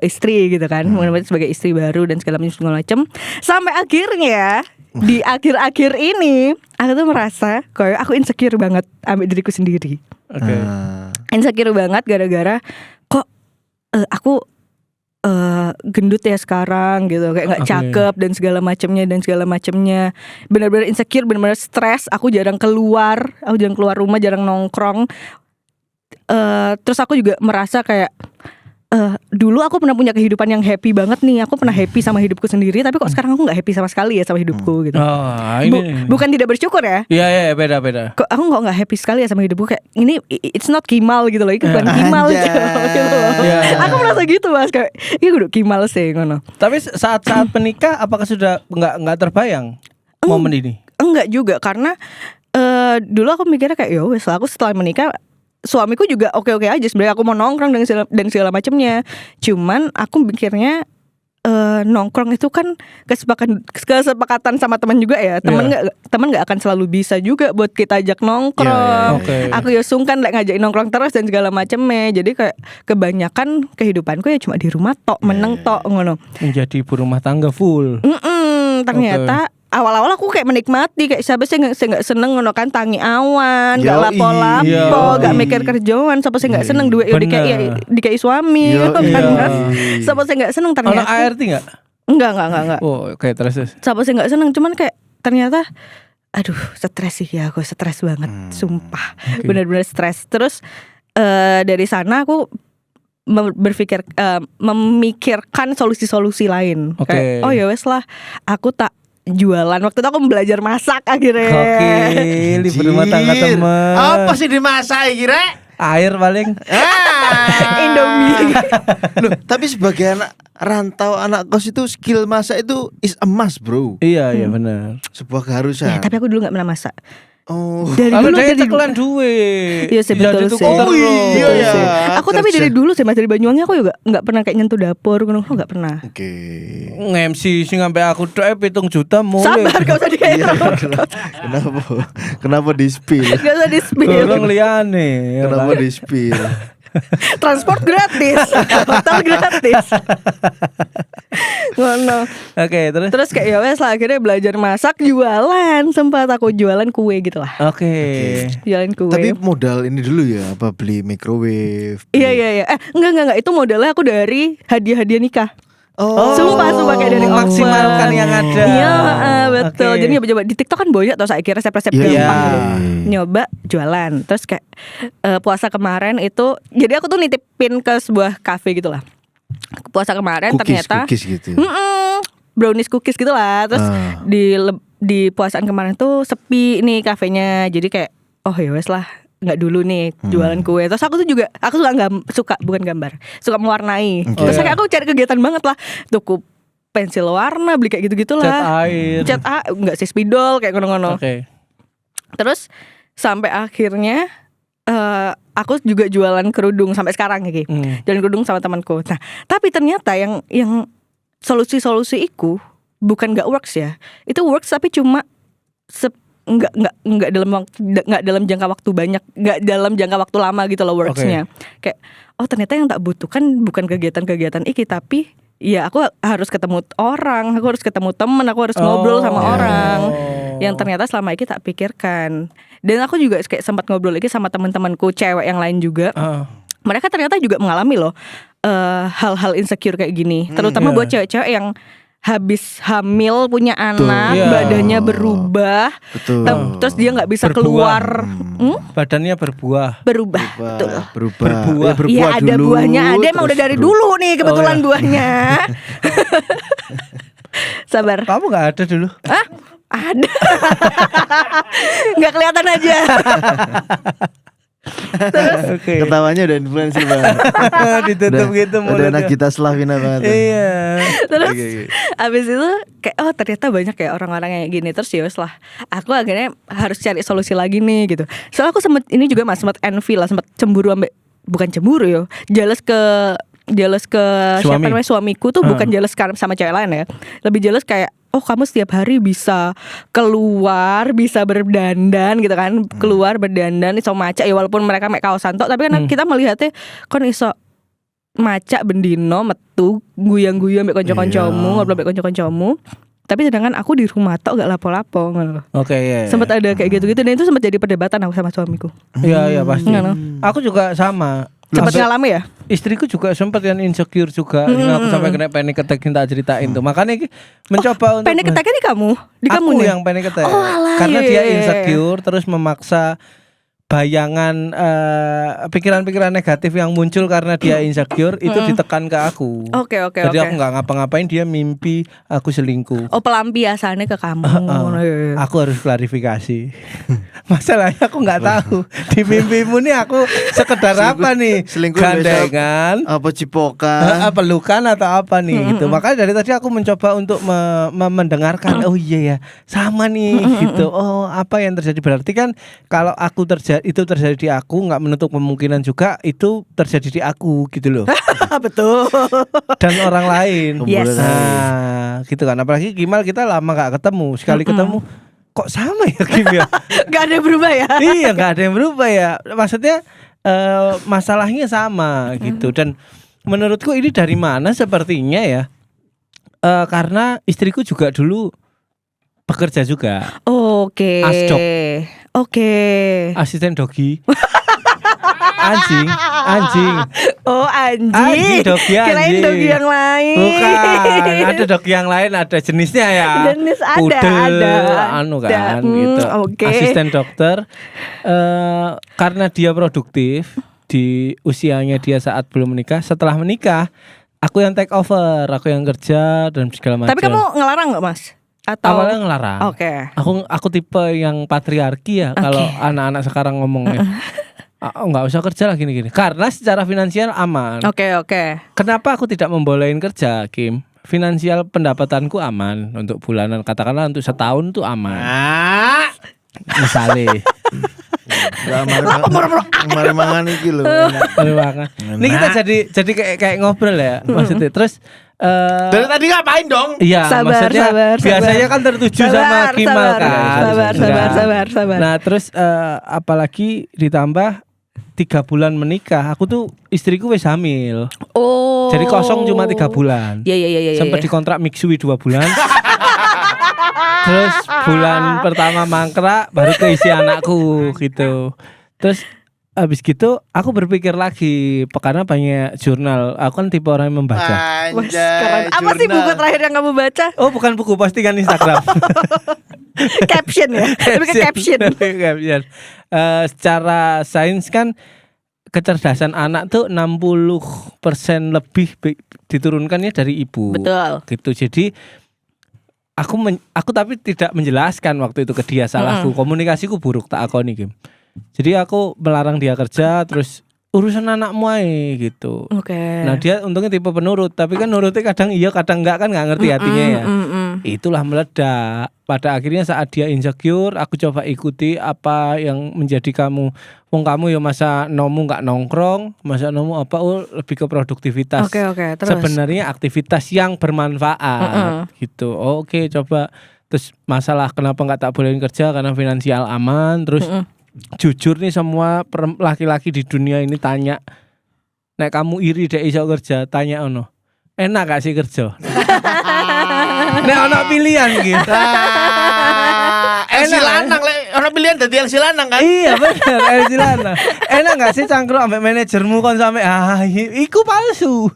istri gitu kan. Menikmati sebagai istri baru dan segala macam. Sampai akhirnya di akhir-akhir ini aku tuh merasa kayak aku insecure banget ambil diriku sendiri. oke. Insecure banget gara-gara kok aku gendut ya sekarang gitu kayak nggak Oke. cakep dan segala macamnya benar-benar insecure, benar-benar stres. Aku jarang keluar rumah, jarang nongkrong. Terus aku juga merasa kayak dulu aku pernah punya kehidupan yang happy banget nih. Aku pernah happy sama hidupku sendiri, tapi kok sekarang aku nggak happy sama sekali ya sama hidupku gitu. Ini. Bukan tidak bersyukur ya. Iya, beda. Kok aku nggak happy sekali ya sama hidupku, kayak ini it's not Kimal gitu loh, ini bukan Kimal gitu loh. Iya. Aku merasa gitu Mas, kayak ini udah Kimal sih ngono. Tapi saat menikah apakah sudah nggak terbayang momen ini? Enggak juga karena dulu aku mikirnya kayak ya wes aku setelah menikah suamiku juga oke-oke aja sebenarnya, aku mau nongkrong dan segala macamnya. Cuman aku mikirnya nongkrong itu kan kesepakatan sama teman juga ya. Teman nggak akan selalu bisa juga buat kita ajak nongkrong. Oke. Aku ya sungkan ngajakin nongkrong terus dan segala macamnya. Jadi kayak kebanyakan kehidupanku ya cuma di rumah tok, meneng tok ngono. Menjadi ibu rumah tangga full. Ternyata awal-awal aku kayak menikmati kayak siapa sih nggak seneng ngono kan tangi awan, nggak Yoi. lapo-lapo, nggak Yoi. mikir kerjaan, siapa sih nggak seneng duit Bener. dikai suami, Yoi. kan? Siapa sih nggak seneng Ono ternyata? ART enggak? Enggak. Oh, oke, terus. Siapa sih nggak seneng, cuman kayak ternyata, aduh stres sih ya, aku stres banget, sumpah, Oke. benar-benar stres. Terus dari sana aku memikirkan solusi-solusi lain. Oke. Kayak, oh ya wes lah, aku tak jualan. Waktu itu aku belajar masak akhirnya. Oke, libur rumah tangga temen. Apa sih dimasak kira? Air paling. Indomie. Loh, tapi sebagai anak rantau, anak kos itu skill masak itu is a must, bro. Iya, benar. Sebuah keharusan. Ya, tapi aku dulu nggak pernah masak. Oh. Dari Kalau dulu dia dari cekulan duit. Iya sih, betul sih. Oh, iya, Betul ya. sih. Aku tapi Kerja. dari dulu sih Mas, dari Banyuwangi aku juga nggak pernah kayak nyentuh dapur, aku nggak pernah. Oke. Nge-MC sing sampai aku tok 7 juta mulai. Sabar, gak usah dikayak. Kenapa? Kenapa di spill? Gak usah di spill. Orang liane. ya Kenapa kan? di spill? Transport gratis, hotel gratis. Ngono. Oke, terus. Terus kayak ya wes lah, akhirnya belajar masak, jualan, sempat aku jualan kue gitu lah. Oke. Jualan kue. Tapi modal ini dulu ya, apa beli microwave? Iya. Enggak, itu modalnya aku dari hadiah-hadiah nikah. Oh. Sumpah kayak dari memaksimalkan oven. yang ada. Iya, betul. Oke. Jadi nyoba-nyoba di TikTok kan banyak tau saya kira resep-resep Iya. gampang gitu. Iya. Nyoba jualan. Terus kayak puasa kemarin itu, jadi aku tuh nitipin ke sebuah cafe gitu lah. Puasa kemarin ternyata Cookies gitu. brownies cookies gitu lah. Terus Ah. di puasaan kemarin tuh sepi nih kafenya. Jadi kayak oh ya wes lah, nggak dulu nih jualan kue. Terus aku tuh juga aku suka bukan gambar, suka mewarnai. Oke. Terus kayak aku cari kegiatan banget lah. Tuku pensil warna, beli kayak gitu-gitu Cat lah. air. Enggak sih spidol kayak ngono-ngono. Oke. Terus sampai akhirnya aku juga jualan kerudung sampai sekarang gitu. Jualan kerudung sama temanku. Nah, tapi ternyata yang solusi-solusi itu bukan nggak works ya. Itu works tapi cuma nggak dalam jangka waktu banyak, nggak dalam jangka waktu lama gitu loh worksnya. Kayak oh ternyata yang tak butuhkan bukan kegiatan-kegiatan iki, tapi ya aku harus ketemu orang, aku harus ketemu temen, aku harus ngobrol sama orang yang ternyata selama ini tak pikirkan. Dan aku juga kayak sempat ngobrol lagi sama teman-temanku cewek yang lain juga. Mereka ternyata juga mengalami loh hal-hal insecure kayak gini, terutama buat cewek-cewek yang habis hamil punya anak, badannya berubah, Betul. terus dia nggak bisa Berbuah. keluar, Badannya berbuah. berubah. Betul. Berubah. Berbuah. Iya ada dulu, buahnya, ada emang terus udah dari berubah. dulu nih kebetulan buahnya. Sabar. Kamu nggak ada dulu? Hah? Ada. Nggak kelihatan aja. Oke. Ketawanya udah influencer banget. Ditutup gitu Udah mulutnya. Nagita Slavina banget. Iya. Terus Oke. abis itu kayak oh ternyata banyak ya orang-orang yang gini. Terus ya wes lah, aku akhirnya harus cari solusi lagi nih gitu. Soalnya aku sempet ini juga mas, sempet envy lah, sempet cemburu ambek, bukan cemburu yo, jealous ke siapa Suami. namanya suamiku tuh bukan jealous karena sama cewek lain ya, lebih jealous kayak oh kamu setiap hari bisa keluar, bisa berdandan gitu kan, keluar berdandan iso maca ya walaupun mereka mek kaosan tok, tapi kan kita melihatnya kon iso maca bendino metu guyang-guyang mek kanca-kancamu, ngobrol mek kanca-kancamu. Tapi sedangkan aku di rumah tok gak lapo-lapo ngono loh. Oke, iya. Sempat ada kayak gitu-gitu dan itu sempat jadi perdebatan aku sama suamiku. Iya, pasti. Ngono. Aku juga sama. Sempat Sampai- ngalami ya? Istriku juga sempat yang insecure juga. Ini aku sampai kena panic attack tak ceritain tuh. Makanya ini mencoba untuk Panic attack-nya di kamu? Di kamu aku nih? yang panic attack. Oh, alah, Karena iya, dia iya. insecure terus memaksa bayangan pikiran-pikiran negatif yang muncul karena dia insecure itu ditekan ke aku. Oke. Jadi aku nggak ngapa-ngapain, dia mimpi aku selingkuh. Oh pelampiasannya ke kamu. Iya. Aku harus klarifikasi. Masalahnya aku nggak tahu di mimpimu nih aku sekedar apa nih? selingkuh Gandengan, Apa cipokan? pelukan atau apa nih gitu. Makanya dari tadi aku mencoba untuk mendengarkan. Oh iya ya, sama nih gitu. Oh apa yang terjadi, berarti kan kalau aku itu terjadi di aku, nggak menutup kemungkinan juga itu terjadi di aku gitu loh. Betul. Dan orang lain. Yes. Nah, gitu kan. Apalagi Gimal kita lama gak ketemu. Sekali ketemu kok sama ya Kim ya? Gak ada yang berubah ya? Iya, gak ada yang berubah ya. Maksudnya masalahnya sama gitu. Dan menurutku ini dari mana sepertinya ya? Karena istriku juga dulu bekerja juga. Oke. Ascok. Oke. Asisten dogi. Anjing. Oh anjing. Anjing, dogi Kirain anjing. dogi yang lain. Bukan, ada dogi yang lain, ada jenisnya ya. Jenis ada, Pudel, ada. anu kan, gitu. Oke. Asisten dokter. Karena dia produktif di usianya dia saat belum menikah. Setelah menikah, aku yang take over, aku yang kerja dan segala macam. Tapi kamu ngelarang nggak Mas? Atau awalnya ngelarang. Oke. Aku tipe yang patriarki ya. Kalau anak-anak sekarang ngomongnya. Nggak usah kerja lah gini-gini. Karena secara finansial aman. Oke. Kenapa aku tidak membolehin kerja, Kim? Finansial pendapatanku aman untuk bulanan, katakanlah untuk setahun tuh aman. Misalnya. Mari mangan iki lho. Ini kita jadi kayak ngobrol ya, maksudnya. Terus dari tadi ngapain dong? iya, Sabar, maksudnya sabar. biasanya kan tertuju sama Kimal kan. Sabar. Nah, terus apalagi ditambah 3 bulan menikah, aku tuh istriku wis hamil. Oh. Jadi kosong cuma 3 bulan. Iya. Sempat dikontrak Mitsui 2 bulan. Terus bulan pertama mangkrak baru keisi anakku gitu. Terus habis gitu aku berpikir lagi, karena banyak jurnal. Aku kan tipe orang yang membaca. Wah, keren. Apa sih buku terakhir yang kamu baca? Oh, bukan buku, postingan Instagram. Caption ya. Lebih ke caption. Caption. Secara sains kan kecerdasan anak tuh 60% lebih diturunkannya dari ibu. Betul. Gitu. Jadi aku tapi tidak menjelaskan waktu itu ke dia salahku. Komunikasiku buruk, tak akoni, Kim. Jadi aku melarang dia kerja, terus urusan anakmu ae gitu. Oke. Nah, dia untungnya tipe penurut, tapi kan nurutnya kadang iya kadang enggak, kan enggak ngerti hatinya ya. Itulah meledak. Pada akhirnya saat dia insecure, aku coba ikuti apa yang menjadi kamu. Wong kamu ya masa nomu enggak nongkrong, masa nomu apa lebih ke produktivitas. Oke, terus. Sebenarnya aktivitas yang bermanfaat gitu. Oke, coba. Terus masalah kenapa enggak tak bolehin kerja karena finansial aman, terus jujur nih, semua laki-laki di dunia ini tanya, nek kamu iri dek iso kerja, tanya ono, enak gak sih kerja? Nek ono pilihan gitu. LC lanang lek ono pilihan dadi LC lanang kan? Iya bener, LC lanang. Enak gak sih cangkruk ambek manajermu kon sampe iku palsu.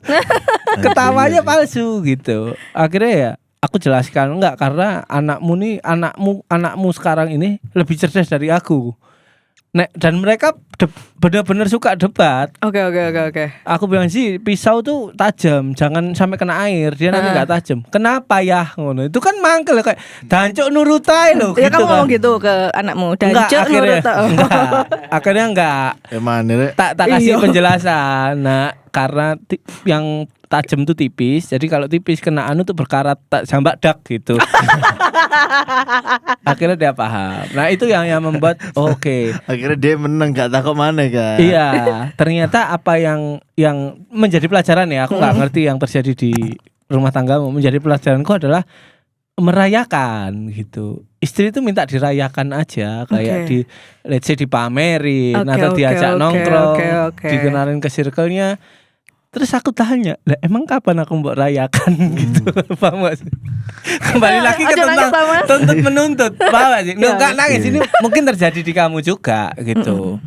Ketawanya palsu gitu. Akhirnya ya aku jelaskan, enggak, karena anakmu sekarang ini lebih cerdas dari aku. Dan mereka benar-benar suka debat. Oke. Aku bilang sih pisau tuh tajam, jangan sampai kena air, dia nanti nggak tajam. Kenapa ya ngono? Itu kan mangkel kayak dancuk nurut ae lho. Ya gitu kamu ngomong gitu ke anakmu, dancuk nurut. Akhirnya enggak. Emane rek? Tak kasih penjelasan. Nah, karena yang tajam tuh tipis, jadi kalau tipis kena anu tuh berkarat tak jambak dak gitu. Akhirnya dia paham. Nah, itu yang membuat oke. Akhirnya dia menang, gak takut mana kan? Iya, ternyata apa yang menjadi pelajaran ya, aku nggak ngerti yang terjadi di rumah tanggamu. Menjadi pelajaranku adalah merayakan gitu. Istri itu minta dirayakan aja, kayak di let's say dipamerin atau diajak nongkrong, dikenalin ke circle-nya. Terus aku tanya, lah emang kapan aku mbok rayakan gitu, paham gak sih? Kembali lagi ke tentang tuntut menuntut, paham gak sih? Nggak nangis, ini mungkin terjadi di kamu juga gitu.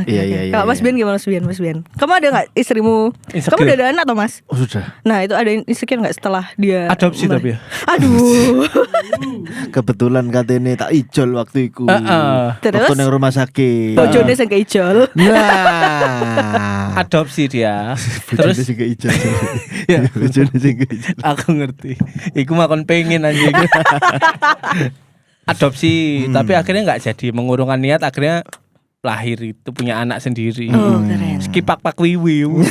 Iya. Kalau Mas Bian gimana Mas Bian? Kamu ada nggak istrimu? Insecure. Kamu udah ada anak atau Mas? Oh sudah. Nah itu ada insecure nggak setelah dia Adopsi tapi ya. Aduh. Kebetulan katanya tak ijol waktu itu. Terus? Waktu nang rumah sakit. Bojone sing keijol. Nah. Adopsi dia. Terus Terus sing keijol. Ya, bojone sing keijol. aku ngerti. Iku mah kon pengen anjing. Adopsi, tapi akhirnya nggak jadi, mengurungkan niat, akhirnya lahir itu punya anak sendiri. Oh, keren. Skipak-pak wiwiu.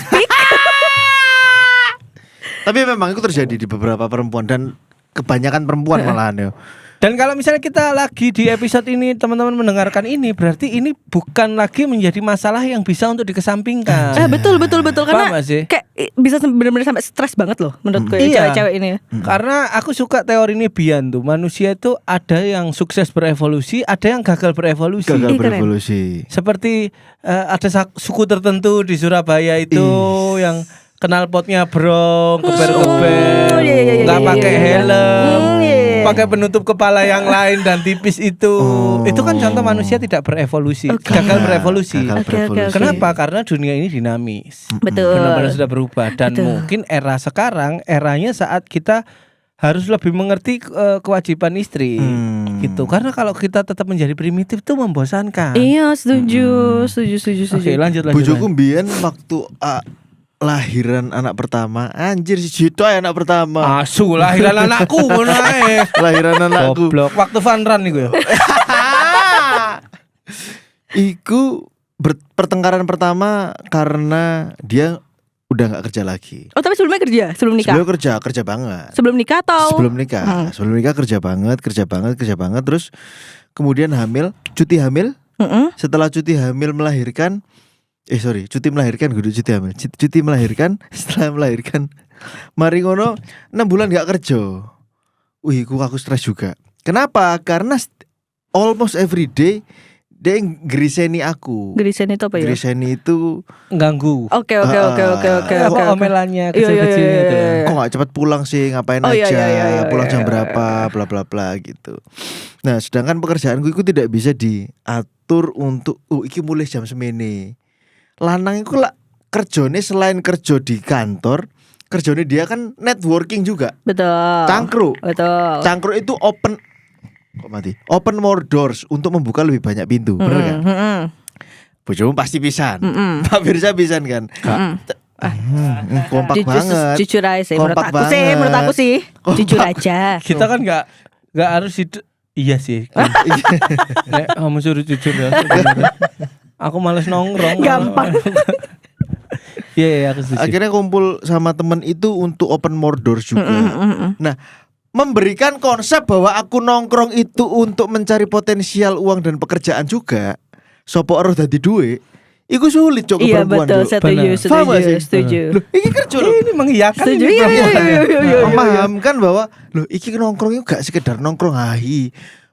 Tapi memang itu terjadi di beberapa perempuan dan kebanyakan perempuan malahan ya. Dan kalau misalnya kita lagi di episode ini, teman-teman mendengarkan ini, berarti ini bukan lagi menjadi masalah yang bisa untuk dikesampingkan. Betul karena Paham gak sih? kayak bisa benar-benar sampai stres banget loh menurutku Iya. cewek-cewek ini. Karena aku suka teori ini Bian tuh, manusia itu ada yang sukses berevolusi, ada yang gagal berevolusi. Gagal Keren. berevolusi. Seperti ada suku tertentu di Surabaya itu yang knalpotnya brong, keber-keber, nggak pakai helm. pakai penutup kepala yang lain dan tipis itu. Itu kan contoh manusia tidak berevolusi, gagal berevolusi. Gagal Oke, berevolusi. Kenapa? Karena dunia ini dinamis. Betul. Benar-benar sudah berubah dan Betul. mungkin era sekarang eranya saat kita harus lebih mengerti kewajiban istri gitu. Karena kalau kita tetap menjadi primitif itu membosankan. Iya, setuju. Oke, lanjut. Bojoku mbiyen waktu lahiran anak pertama, anjir si Jito anak pertama. Asu lahiran anakku ngono ae. Lahiran anakku. Goblok. Waktu fun run iku ya. Iku pertengkaran pertama karena dia udah nggak kerja lagi. Oh, tapi sebelumnya kerja, sebelum nikah. Sebelum kerja banget. Sebelum nikah atau? Sebelum nikah kerja banget. Terus kemudian cuti hamil. Setelah cuti hamil melahirkan, cuti melahirkan. Setelah melahirkan, mari ngono 6 bulan gak kerja. Wih, aku stres juga. Kenapa? Karena almost every day dia geriseni aku. Geriseni itu apa ya? Geriseni itu Ganggu. Oke. Apa omelannya kecil-kecil gitu. Kok gak cepat pulang sih, ngapain Oh, aja, iya, pulang jam berapa, bla bla bla gitu. Nah, sedangkan pekerjaanku itu tidak bisa diatur untuk iki mulai jam semene. Lanang iku lah kerjone selain kerja di kantor, kerjone dia kan networking juga. Betul. Cangkruk. Betul. Cangkruk itu open more doors untuk membuka lebih banyak pintu, bener kan? Bojomu pasti pisan. Pak Firza pisan kan? Kompak banget. Jujur aja sih, menurut Kompak aku sih. Kompak. Jujur aja. Kita kan nggak harus hidup. Iya sih. Nek kamu suruh jujur ya. Aku males nongkrong. Gampang. Iya, aku setuju. Akhirnya kumpul sama temen itu untuk open more doors juga. Nah, memberikan konsep bahwa aku nongkrong itu untuk mencari potensial uang dan pekerjaan juga. Sopo ero dadi duwe, iku sulit cok Iya perempuan. betul, Cok. setuju. Loh, iki kerja loh. Ini mengiyakan Setuju. ini perempuan ya. Iya. Memahamkan bahwa loh iki nongkrong itu gak sekedar nongkrong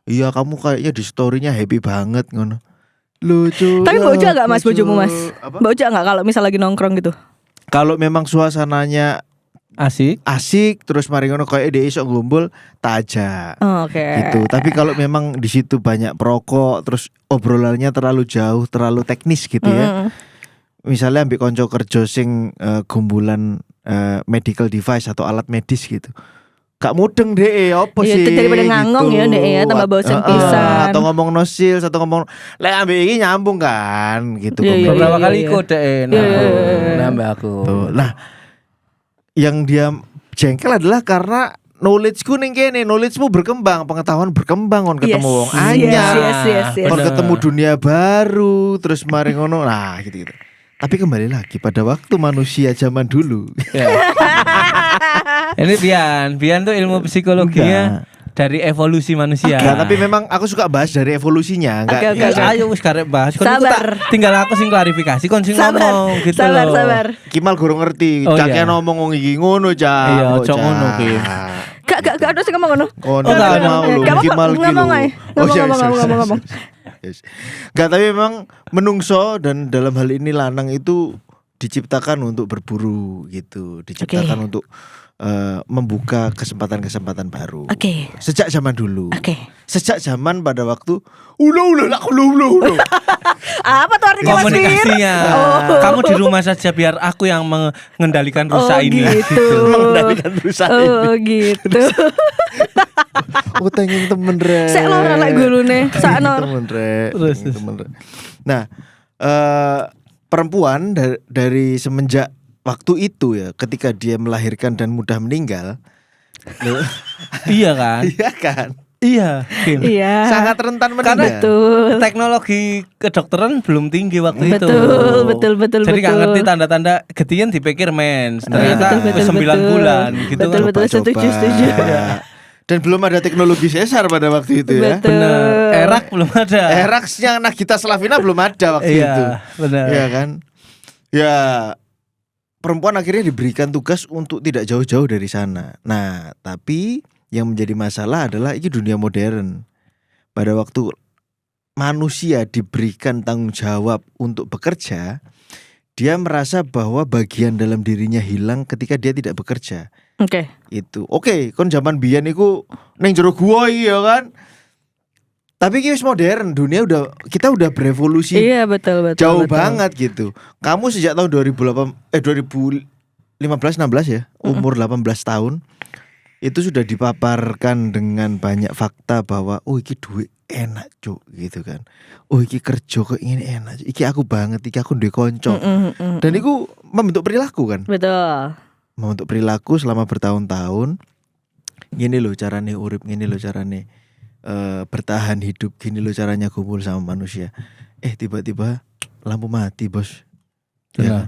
iya kamu kayaknya di story-nya happy banget ngono. Lucu. Tapi bocah gak mas bojomu mas? Apa? Bocah gak kalau misal lagi nongkrong gitu? Kalau memang suasananya asik terus mari ngono kayak dia iso ngumpul tajak. Oh, oke. Gitu. Tapi kalau memang di situ banyak perokok terus obrolannya terlalu jauh, terlalu teknis gitu ya. Misalnya ambil konco kerja sing gumbulan medical device atau alat medis gitu. Gak mudeng deh, apa Iya, sih? daripada ngangong ya, Dek, ya, tambah bosen pisan. Atau ngomong no sales atau ngomong lek ambil ini nyambung kan gitu. Iya, beberapa iya, kali iya. kode nambah aku. Tuh. Nah, yang dia jengkel adalah karena knowledge-ku ning kene, knowledge-mu berkembang, pengetahuan berkembang kon ketemu wong anyar. Yes. Kon ketemu dunia baru, terus mari ngono. Nah, gitu-gitu. Tapi kembali lagi pada waktu manusia zaman dulu. Ya. Ini Bian tuh ilmu psikologinya dari evolusi manusia. Nah, tapi memang aku suka bahas dari evolusinya, enggak. Oke. Ayo wis karek bahas. Kon iku Sabar. tinggal aku sing klarifikasi, kon sing Sabar, ngomong gitu sabar, loh. sabar. Kimal gurung ngerti, Oh, caknya iya. ngomong wong iki ngono, Cak. Iya, Kok, cok Cak? ngono, Kim. Gak ada sih ngomong ngono. Kono Oh, nggak ada. mau lu Gak apa-apa, Kimal ki ngomong lho. aja. Ngomong. Yes. Gak, tapi memang menungso dan dalam hal ini lanang itu diciptakan untuk berburu gitu, diciptakan untuk membuka kesempatan-kesempatan baru. Oke. Sejak zaman dulu. Oke. Sejak zaman pada waktu ulo. Apa tuh artinya Mas Fir? Komunikasinya. Kamu di rumah saja biar aku yang mengendalikan rusa ini. Gitu. Mengendalikan perusahaan Oh gitu. Aku tengin temen re. Sek lho lek gulune, sakno. Temen re. Terus. Temen re. Nah, perempuan dari semenjak waktu itu ya, ketika dia melahirkan dan mudah meninggal, Iya kan? iya kan? Iya, Kim. Iya. Sangat rentan meninggal. Betul. Teknologi kedokteran belum tinggi waktu itu. Betul. Jadi nggak ngerti tanda-tanda ketian dipikir mens. Ternyata betul, 9 betul. bulan gitu Betul, kan. betul. Coba-coba. setuju. Dan belum ada teknologi sesar pada waktu itu ya. Betul. Bener. Erak belum ada. Eraksnya Nagita Slavina belum ada waktu Iya, itu. benar. Iya kan? Ya, perempuan akhirnya diberikan tugas untuk tidak jauh-jauh dari sana. Nah, tapi yang menjadi masalah adalah ini dunia modern. Pada waktu manusia diberikan tanggung jawab untuk bekerja, dia merasa bahwa bagian dalam dirinya hilang ketika dia tidak bekerja. Oke. Itu. Oke, kon zaman biyen iku ning jero gua iki ya kan. Tapi ini modern, kita udah berevolusi. Iya betul. Jauh betul. banget gitu. Kamu sejak tahun 2015 16 ya, umur 18 tahun itu sudah dipaparkan dengan banyak fakta bahwa iki duit enak cuk gitu kan. Iki kerja kok ini enak. Iki aku banget, iki aku duwe konco. Dan itu membentuk perilaku kan. Betul. Membentuk perilaku selama bertahun-tahun. Gini loh carane urip, gini loh carane bertahan hidup, gini loh caranya kumpul sama manusia. Tiba-tiba lampu mati bos. Ya.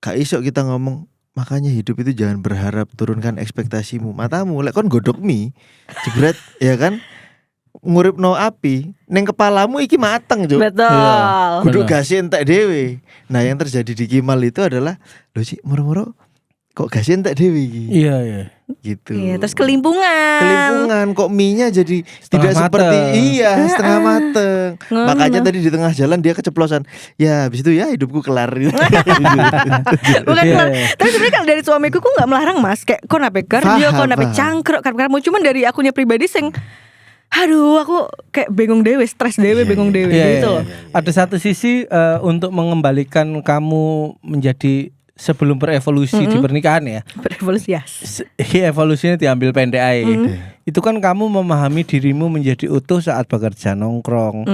Gak iso kita ngomong, makanya hidup itu jangan berharap, turunkan ekspektasimu. Matamu lek kon godhok mie jebret ya kan, nguripno api ning kepalamu iki mateng Juk. Betul. Kudu gasi entek dhewe. Nah yang terjadi di Kimal itu adalah lho sih moro-moro kok gasi entek dhewe iki. Iya. Gitu. Iya, terus kelimpungan. Kok mie-nya jadi Setengah tidak seperti mateng. setengah mateng. Ngono. Makanya tadi di tengah jalan dia keceplosan. Ya habis itu ya hidupku kelar. Bukan Iya, kelar. iya. Tapi sebenarnya kalau dari suamiku aku nggak melarang mas. Kayak kon ape kerja, Paham, kon ape paham. cangkruk, karena cuman dari akunya pribadi sing aduh aku kayak bingung dewe, stres dewe, bingung dewe Iya, gitu iya, loh. iya. Ada satu sisi untuk mengembalikan kamu menjadi sebelum berevolusi di pernikahan ya. Berevolusi ya. Evolusinya diambil pendek aja. Itu kan kamu memahami dirimu menjadi utuh saat bekerja, nongkrong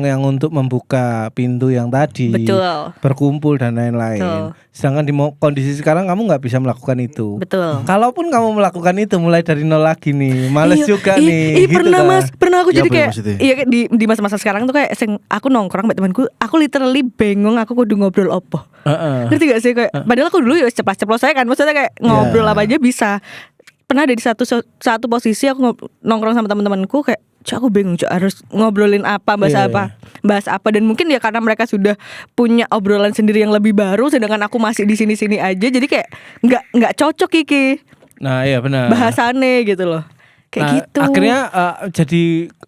yang untuk membuka pintu yang tadi, Betul. berkumpul dan lain-lain. Betul. Sedangkan di kondisi sekarang kamu nggak bisa melakukan itu. Betul. Kalaupun kamu melakukan itu mulai dari nol lagi nih, males juga nih. Iya pernah kan. mas, pernah aku Ya, jadi apa kayak maksudnya? iya kayak di masa-masa sekarang tuh kayak aku nongkrong sama temanku, aku literally bingung aku kudu ngobrol opo. Ngerti gak sih kayak padahal aku dulu ya ceplos-ceplos saya kan, maksudnya kayak ngobrol apa aja bisa. Pernah ada di satu posisi aku nongkrong sama teman-temanku kayak aku bingung harus ngobrolin apa, bahas apa dan mungkin ya karena mereka sudah punya obrolan sendiri yang lebih baru sedangkan aku masih di sini-sini aja jadi kayak nggak cocok iki Nah iya benar. bahasane gitu loh. Kayak Nah, gitu. akhirnya jadi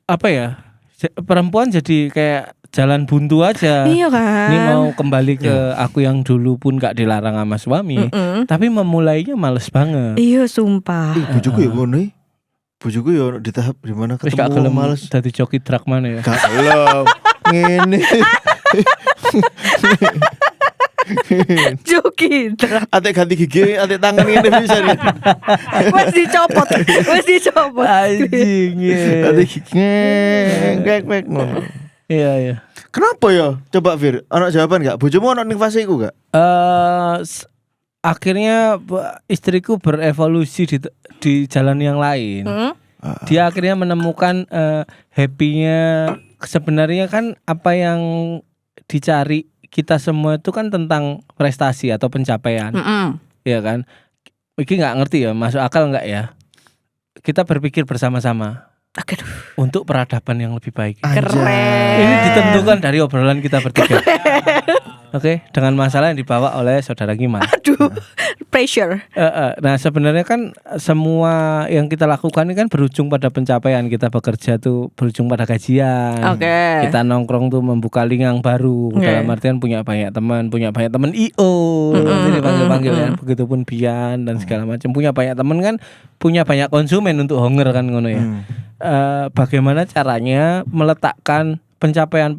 apa ya? Perempuan jadi kayak jalan buntu aja. Iya kan. Ini mau kembali ke aku yang dulu pun gak dilarang sama suami, tapi memulainya males banget. Iya sumpah. Bojoku ya ngono. Bojoku ya di tahap di mana Wis gak ketemu gelem males. dadi joki truk mana ya? Gak gelem. Ngene. Joki. Atek ganti gigi, atek tangan ngene bisa nih. Wes dicopot. Anjing ya. Atek gigi ngek ngono. Iya. Kenapa ya? Coba Fir, ana jawaban gak? Bojomu ana ning fase iku gak? Akhirnya istriku berevolusi di jalan yang lain. Dia akhirnya menemukan happy-nya. Sebenarnya kan apa yang dicari kita semua itu kan tentang prestasi atau pencapaian, ya kan? Iki nggak ngerti ya, masuk akal nggak ya? Kita berpikir bersama-sama untuk peradaban yang lebih baik. Keren. Ini ditentukan dari obrolan kita bertiga. Oke, dengan masalah yang dibawa oleh saudara Kimal. Aduh, pressure. Nah sebenarnya kan semua yang kita lakukan ini kan berujung pada pencapaian. Kita bekerja tuh berujung pada gajian. Oke. Kita nongkrong tuh membuka link yang baru. Dalam artian punya banyak teman IO. Nanti dipanggil-panggil kan. Begitupun Bian dan segala macam. Punya banyak teman kan, punya banyak konsumen untuk honger kan ngono ya. Bagaimana caranya meletakkan pencapaian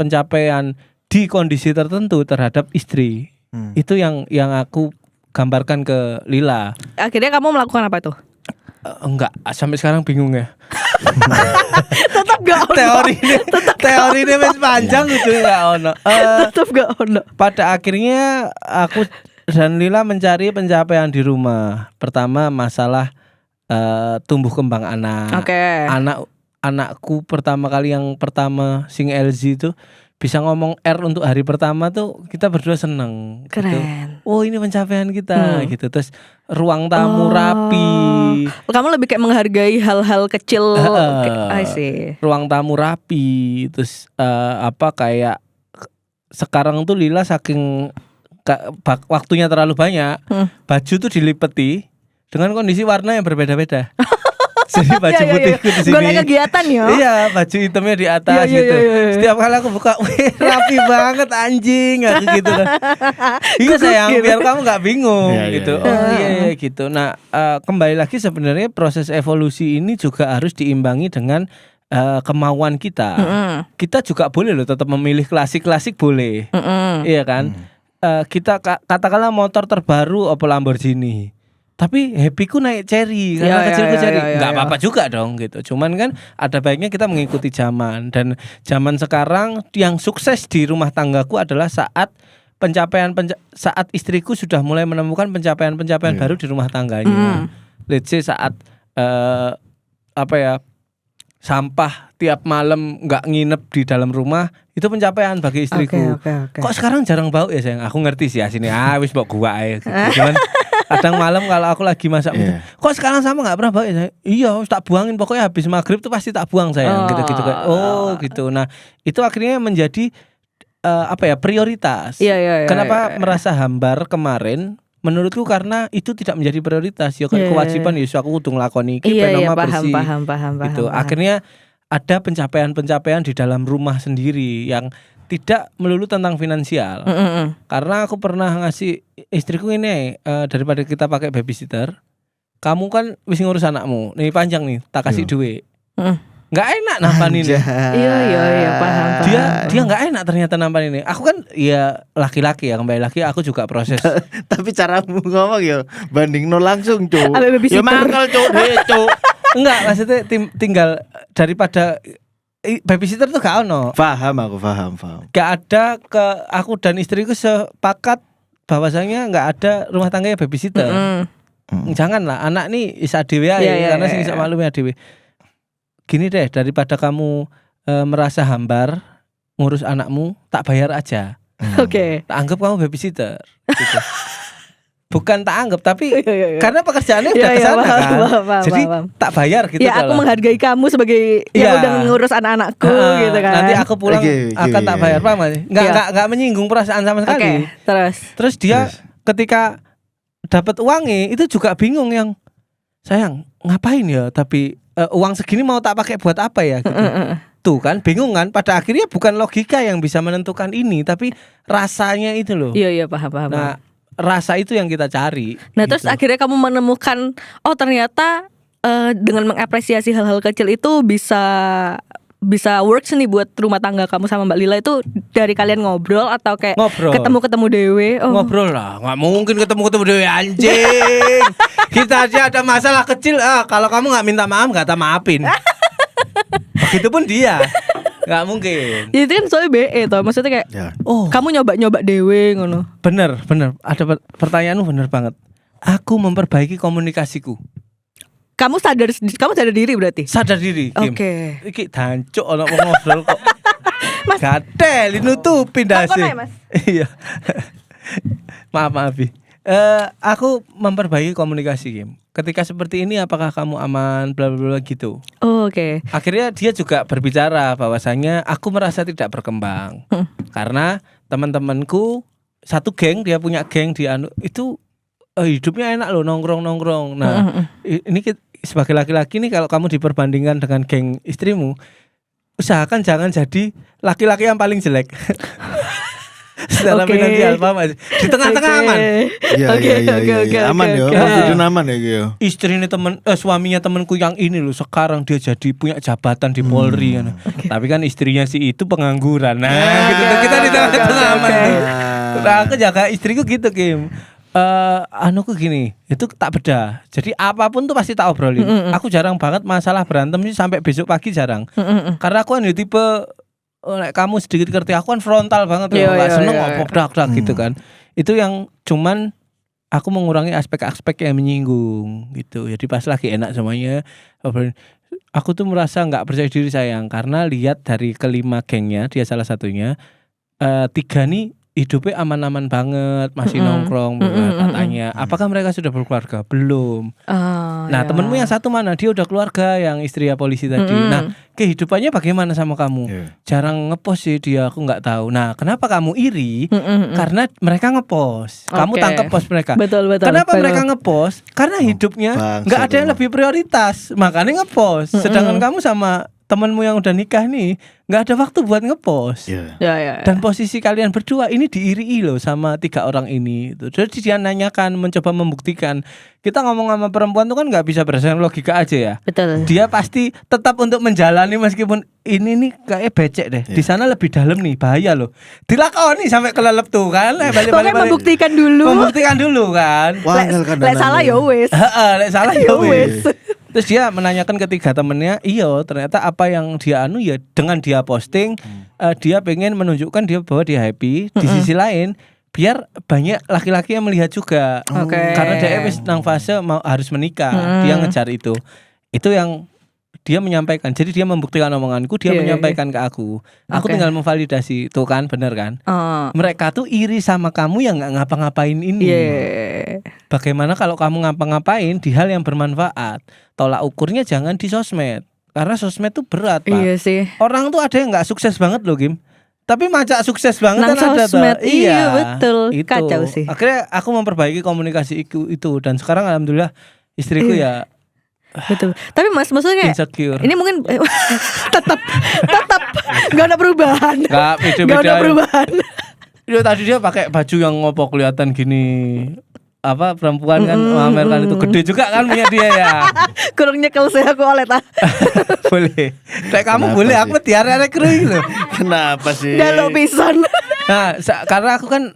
di kondisi tertentu terhadap istri. Itu yang aku gambarkan ke Lila. Akhirnya kamu melakukan apa tuh? Enggak, sampai sekarang bingung ya. Tetap gak ono. Teori ini masih panjang gitu enggak ono. Tetap gak ono. Pada akhirnya aku dan Lila mencari pencapaian di rumah. Pertama masalah tumbuh kembang anak. Oke. Anakku pertama kali yang pertama sing LZ itu bisa ngomong R untuk hari pertama tuh kita berdua seneng. Keren. Gitu. Oh ini pencapaian kita gitu. Terus ruang tamu rapi. Kamu lebih kayak menghargai hal-hal kecil. I see. Ruang tamu rapi. Terus kayak sekarang tuh Lila saking waktunya terlalu banyak, baju tuh dilipeti dengan kondisi warna yang berbeda-beda. Jadi baju putihku di sini. Golek kegiatan ya. Iya, baju hitamnya di atas Iya, gitu. iya. Setiap kali aku buka, wih rapi banget anjing, aku gitu kan. Iya sayang, gitu. biar kamu nggak bingung Iya, iya, gitu. iya. Oh iya gitu. Nah, kembali lagi sebenarnya proses evolusi ini juga harus diimbangi dengan kemauan kita. Kita juga boleh loh tetap memilih klasik-klasik boleh. Iya kan? Kita katakanlah motor terbaru apa Lamborghini. Tapi happyku naik Cherry karena Ya, kecilku ya, Cherry. ya, ya, Nggak ya. apa-apa juga dong gitu. Cuman kan ada baiknya kita mengikuti zaman. Dan zaman sekarang yang sukses di rumah tanggaku adalah saat saat istriku sudah mulai menemukan pencapaian-pencapaian baru di rumah tangganya. Let's say saat sampah tiap malam nggak nginep di dalam rumah, itu pencapaian bagi istriku. Oke. Kok sekarang jarang bau ya sayang? Aku ngerti sih ya sini. Wis bawa gua aja. Gitu. Cuman kadang malam kalau aku lagi masak, kok sekarang sama nggak pernah bau ya sayang? Iya, harus tak buangin. Pokoknya habis maghrib tuh pasti tak buang sayang. Gitu-gitu kan. Oh gitu. Nah itu akhirnya menjadi prioritas. Iya. Kenapa merasa hambar kemarin? Menurutku karena itu tidak menjadi prioritas. Ya kayak kewajiban ya aku kudu nglakoni iki ben omah bersih. Paham. Gitu. Akhirnya ada pencapaian-pencapaian di dalam rumah sendiri yang tidak melulu tentang finansial. Karena aku pernah ngasih istriku ini daripada kita pakai babysitter, kamu kan wis ngurus anakmu. Nih panjang nih, tak kasih duit. Nggak enak nampan ini. Iya, paham. Dia nggak enak ternyata nampan ini. Aku kan ya laki-laki ya, kembali lagi aku juga proses. Tapi caramu ngomong ya banding no langsung Cuk. Ambil babysitter. Ya mangkal Cuk, Cuk. Enggak, maksudnya tinggal daripada babysitter tuh gak ono. Paham. Gak ada aku dan istriku sepakat bahwasanya nggak ada rumah tangganya babysitter. Janganlah anak nih isa dhewe ae karena sing iso maklumi dhewe. Gini deh, daripada kamu merasa hambar ngurus anakmu, tak bayar aja. Oke. Tak anggap kamu babysitter gitu. Bukan tak anggap tapi Iya. karena pekerjaannya Iya, udah kesana paham, kan. paham, Jadi paham. tak bayar gitu. Ya aku loh. menghargai kamu sebagai Iya. yang udah ngurus anak-anakku gitu kan. Nanti aku pulang Oke, akan tak bayar paham gak sih? Nggak menyinggung perasaan sama Oke, sekali. terus Terus ketika dapat uangnya itu juga bingung yang sayang ngapain ya tapi uang segini mau tak pakai buat apa ya gitu. Tuh kan bingung kan, pada akhirnya bukan logika yang bisa menentukan ini tapi rasanya itu loh. Iya paham. Nah rasa itu yang kita cari. Nah terus gitu. akhirnya kamu menemukan ternyata dengan mengapresiasi hal-hal kecil itu bisa works nih buat rumah tangga kamu sama Mbak Lila itu dari kalian ngobrol atau kayak Ngobrol. ketemu dewe. Ngobrol lah, nggak mungkin ketemu dewe anjing. Kita aja ada masalah kecil, kalau kamu nggak minta maaf nggak tak maafin. Begitupun dia, nggak mungkin. Itu kan soalnya BE toh, maksudnya kayak Ya. kamu nyoba dewe ngono. Bener. Ada pertanyaanmu bener banget. Aku memperbaiki komunikasiku. Kamu sadar diri berarti. Sadar diri. Kim. Oke. Iki dancuk ono wong ngobrol kok. Gatel, nutupi ndase. Mas. Iya. Maaf Bi. Aku memperbaiki komunikasi Kim. Ketika seperti ini apakah kamu aman bla bla bla gitu. Oh, oke. Akhirnya dia juga berbicara bahwasanya aku merasa tidak berkembang. Karena teman-temanku satu geng, dia punya geng di itu hidupnya enak loh nongkrong. Nah, ini sebagai laki-laki nih kalau kamu diperbandingkan dengan geng istrimu, usahakan jangan jadi laki-laki yang paling jelek. Secara Oke. finansial paham gak sih? Di tengah-tengah aman. Iya. Aman ya. oke. Kudu aman ya gitu. Istrinya suaminya temanku yang ini loh sekarang dia jadi punya jabatan di Polri kan. Tapi kan istrinya si itu pengangguran. Nah, gitu kita di tengah-tengah aman. Nah, aku jaga istriku gitu Kim. Anuku gini, itu tak beda. Jadi apapun tuh pasti tak obrolin. Aku jarang banget masalah berantem sih sampai besok pagi jarang. Karena aku kan tipe kamu sedikit ngerti, aku kan frontal banget loh, nggak seneng dak gitu kan. Itu yang cuman aku mengurangi aspek-aspek yang menyinggung gitu. Jadi pas lagi enak semuanya, aku tuh merasa nggak percaya diri sayang karena lihat dari kelima gengnya dia salah satunya 3 nih hidupnya aman-aman banget, masih nongkrong. Tak tanya, apakah mereka sudah berkeluarga? Belum. Nah, temenmu yang satu mana? Dia udah keluarga, yang istri polisi tadi. Nah, kehidupannya bagaimana sama kamu? Jarang ngepost sih dia, aku nggak tahu. Nah, kenapa kamu iri? Karena mereka ngepost. Kamu tangkap post mereka. Betul. Kenapa mereka ngepost? Karena hidupnya nggak ada yang lebih prioritas, makanya ngepost. Sedangkan kamu sama temanmu yang udah nikah nih nggak ada waktu buat ngepost. Ya. Dan posisi kalian berdua ini diirii loh sama 3 orang ini. Jadi dia nanyakan, mencoba membuktikan. Kita ngomong sama perempuan tuh kan nggak bisa berdasarkan logika aja ya. Betul. Dia pasti tetap untuk menjalani meskipun ini nih kayak becek deh. Di sana lebih dalam nih, bahaya loh. Dilakoni sampai kelelep tuh kan. Pokoknya membuktikan dulu kan. Lek salah ya wis. Lek salah ya wis. Terus dia menanyakan ketiga temennya, ternyata apa yang dia ya dengan dia posting, dia pengen menunjukkan dia bahwa dia happy. Di sisi lain, biar banyak laki-laki yang melihat juga. Karena dia wis nang fase harus menikah, dia ngejar itu. Itu yang dia menyampaikan. Jadi dia membuktikan omonganku, dia menyampaikan ke aku. Aku tinggal memvalidasi. Tuh kan, bener kan? Mereka tuh iri sama kamu yang nggak ngapa-ngapain ini. Bagaimana kalau kamu ngapa-ngapain di hal yang bermanfaat? Tolak ukurnya jangan di sosmed. Karena sosmed tuh berat, Pak. Iya sih. Orang tuh ada yang nggak sukses banget loh, Kim. Tapi macak sukses banget nang kan ada tuh. Iya, betul. Itu. Kacau sih. Akhirnya aku memperbaiki komunikasi itu. Dan sekarang alhamdulillah istriku ya betul. Tapi maksudnya kayak insecure. ini mungkin tetap nggak ada perubahan. Nggak ada perubahan. Tadi dia pakai baju yang ngopo kelihatan gini. Apa perempuan kan memamerkan itu gede juga kan punya dia ya. Kurang nyekel sih aku oleh ta. Boleh. Kayak kamu boleh sih? aku tiara kering loh. Kenapa sih? Dalok pisan. Nah, karena aku kan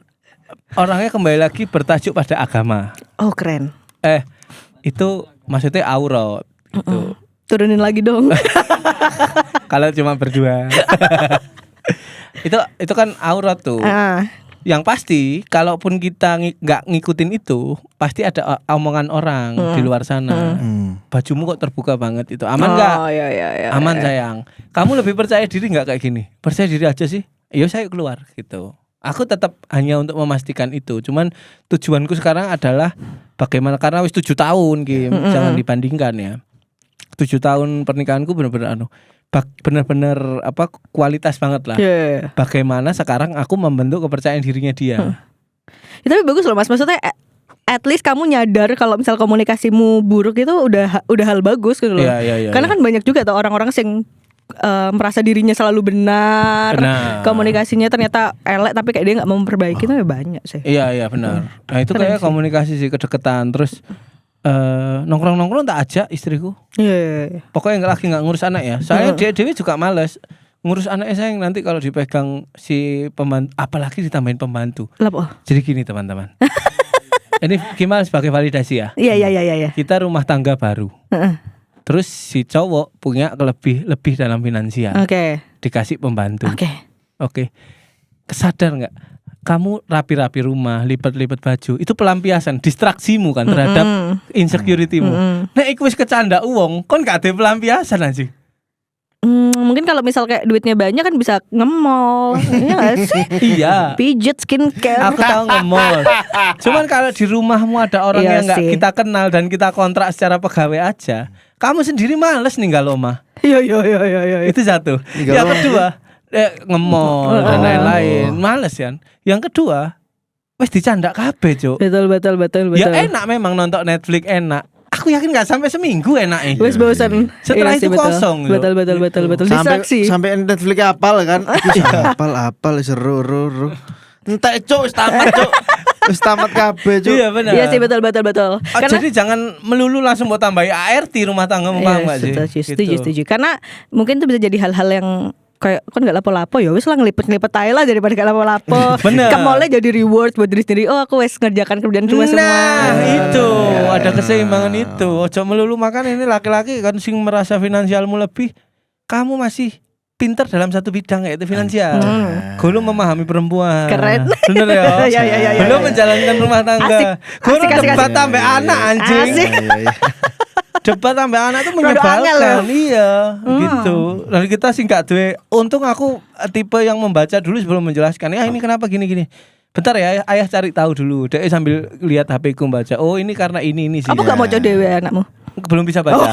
orangnya kembali lagi bertajuk pada agama. Oh, keren. Itu maksudnya aurat gitu. Turunin lagi dong. Kalau cuma berdua. itu kan aurat tuh. Yang pasti kalaupun kita nggak ngikutin itu, pasti ada omongan orang di luar sana. Bajumu kok terbuka banget itu. Aman nggak? Iya. Aman sayang. Kamu lebih percaya diri nggak kayak gini? Percaya diri aja sih. Iya saya keluar gitu. Aku tetap hanya untuk memastikan itu. Cuman tujuanku sekarang adalah bagaimana, karena wis 7 tahun Kim, jangan dibandingkan ya. 7 tahun pernikahanku benar-benar benar-benar kualitas banget lah. Bagaimana sekarang aku membentuk kepercayaan dirinya dia. Tapi bagus loh Mas, maksudnya at least kamu nyadar kalau misal komunikasimu buruk itu udah hal bagus gitu loh. Karena kan banyak juga tuh orang-orang yang merasa dirinya selalu benar. Komunikasinya ternyata elek tapi kayak dia nggak mau memperbaiki, itu ya banyak sih. Iya benar. Nah itu kayak komunikasi sih, kedekatan. Terus nongkrong-nongkrong tak ajak istriku. Iya. Pokoknya lagi nggak ngurus anak ya. Soalnya dia juga males ngurus anaknya, sayang nanti kalau dipegang si pembantu, apalagi ditambahin pembantu. Jadi gini teman-teman. Ini gimana sebagai validasi ya? Iya. Kita rumah tangga baru. Terus si cowok punya lebih dalam finansial. Dikasih pembantu. Oke. Kesadar nggak? Kamu rapi-rapi rumah, lipat-lipat baju, itu pelampiasan distraksimu kan terhadap insecurity-mu. Nek iku wis kecanda uang, kon gak ada pelampiasan anjing. Mungkin kalau misal kayak duitnya banyak kan bisa nge-mall. Iya gak sih? Iya. Pijit, skincare. Aku tahu nge-mall. Cuman kalau di rumahmu ada orang yang gak kita kenal dan kita kontrak secara pegawai aja, kamu sendiri males ninggal omah. Iya. Itu satu. Yang kedua, nge-mall dan lain-lain, males kan. Yang kedua, wes dicandak kabeh, Cuk. Betul. Ya enak memang nonton Netflix, enak. Aku yakin gak sampai seminggu enak. Wes bosan. Setelah itu kosong. Betul. Distraksi. Sampai Netflix apal kan? Apal seru. Entek Cuk, wis tamat Cuk. Wis tamat kabeh Cuk. Iya benar. Iya sih betul. Jadi jangan melulu langsung mau tambahi ART rumah tanggamu, paham gak sih? Setuju. Karena mungkin itu bisa jadi hal-hal yang kayak kan gak lapo-lapo ya wis lah ngelipet-ngelipet aja lah daripada gak lapo-lapo. Bener. Kemolnya jadi reward buat diri sendiri. Oh aku wis ngerjakan kerjaan cuma semua. Nah itu ada keseimbangan itu. Ojo melulu makan ini laki-laki kan sing merasa finansialmu lebih. Kamu masih pintar dalam satu bidang yaitu finansial. Belum memahami perempuan. Keren. Bener ya. Iya. Belum menjalankan rumah tangga. Belum debat tambah anak anjing. debat sampai anak tuh Rada angel menyebalkan. Iya, gitu. Dan kita sih gak duwe. Untung aku tipe yang membaca dulu sebelum menjelaskan. Ya ini kenapa gini-gini. Bentar ya, ayah cari tahu dulu. Dia sambil lihat HP ku baca. Oh, ini karena ini sih. Apa gak mau coba dewe anakmu? Belum bisa baca.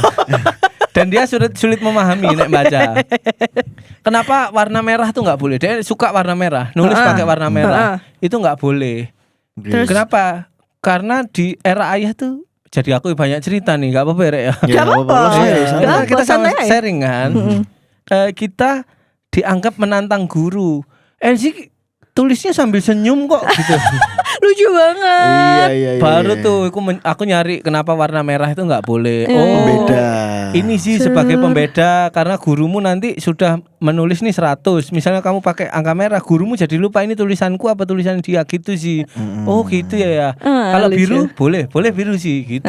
Dan dia sulit memahami nek baca. Kenapa warna merah tuh nggak boleh? Dia suka warna merah, nulis pakai warna merah. Itu nggak boleh. Terus? Kenapa? Karena di era ayah tuh jadi aku banyak cerita nih, nggak apa-apa ya. Gak apa-apa. Karena Gak kita apa, sama santai. sharing kan. Kita dianggap menantang guru. Sih tulisnya sambil senyum kok gitu. Lucu banget. Iya. Baru tuh aku nyari kenapa warna merah itu nggak boleh. Oh, Pembeda. ini sih sebagai pembeda karena gurumu nanti sudah menulis nih 100. Misalnya kamu pakai angka merah, gurumu jadi lupa ini tulisanku apa tulisan dia gitu sih. Oh, gitu ya. Kalau lucu. biru boleh biru sih gitu.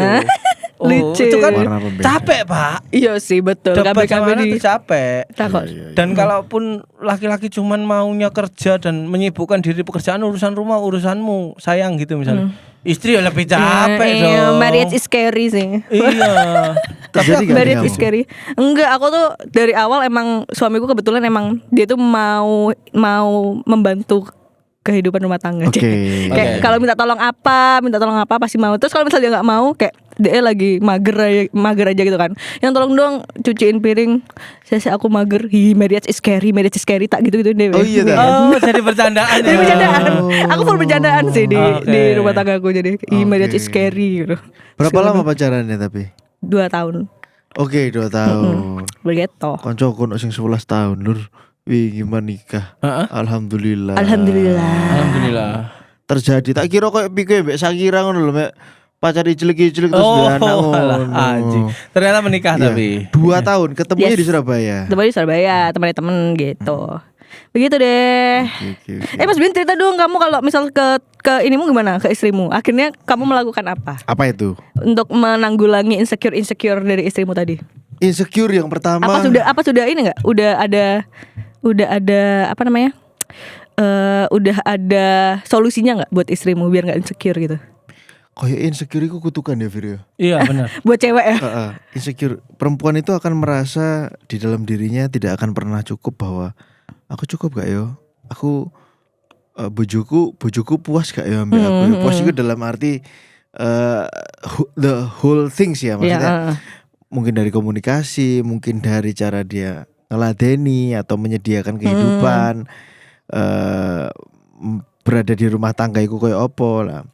Oh, Lucu. itu kan Warna pembeda. capek, Pak. Iya sih betul. Debat Kabeh sama anak di itu capek. takut. Dan kalaupun laki-laki cuman maunya kerja dan menyibukkan diri pekerjaan, urusan rumah urusanmu, sayang gitu misalnya. Istri ya lebih capek dong. Marriage is scary sih. Iya. Tapi Terjadi gak di Marriage kamu? is scary. Enggak, aku tuh dari awal emang suamiku kebetulan emang dia tuh mau membantu kehidupan rumah tangga. Oke. Kayak Oke. kalau minta tolong apa pasti mau. Terus kalau misalnya dia nggak mau, kayak dia lagi mager aja gitu kan. Yang tolong dong cuciin piring. Saya aku mager. Marriage is scary tak gitu deh. Oh iya dah. Oh, jadi bercandaan Jadi ya. bercandaan. Aku full bercandaan sih di Oke. rumah tangga aku jadi. Marriage is scary gitu. Berapa lama pacarannya tapi? 2 tahun. Oke, 2 tahun. Begitu. Koncoku ono sing 11 tahun, Lur. Wih, gimana nikah? Heeh. Alhamdulillah. Alhamdulillah. Terjadi. Tak kira koyo piye mbek Shakira ngono lho, Mek. Pacar cilik-cilik terus Oh, duwe anak alah, anjing. ngono. Ternyata menikah Iya. tapi. 2 tahun ketemunya Yes. di Surabaya. Teman di Surabaya, teman gitu. Begitu deh. Oke. Mas Bin, cerita dong kamu kalau misal ke inimu gimana, ke istrimu. Akhirnya kamu melakukan apa Apa itu? untuk menanggulangi insecure dari istrimu tadi? Insecure yang pertama. Apa sudah ini enggak? Udah ada apa namanya? Udah ada solusinya nggak buat istrimu biar nggak insecure gitu? Kayak insecure itu kutukan ya, Vir ya. Iya, benar. Buat cewek ya? Insecure. Perempuan itu akan merasa di dalam dirinya tidak akan pernah cukup bahwa aku cukup gak yo? Aku bojoku puas gak ya ambil aku ya? Puas itu dalam arti the whole things ya maksudnya. Mungkin dari komunikasi, mungkin dari cara dia ngeladeni atau menyediakan kehidupan, berada di rumah tangga itu kayak opo lah.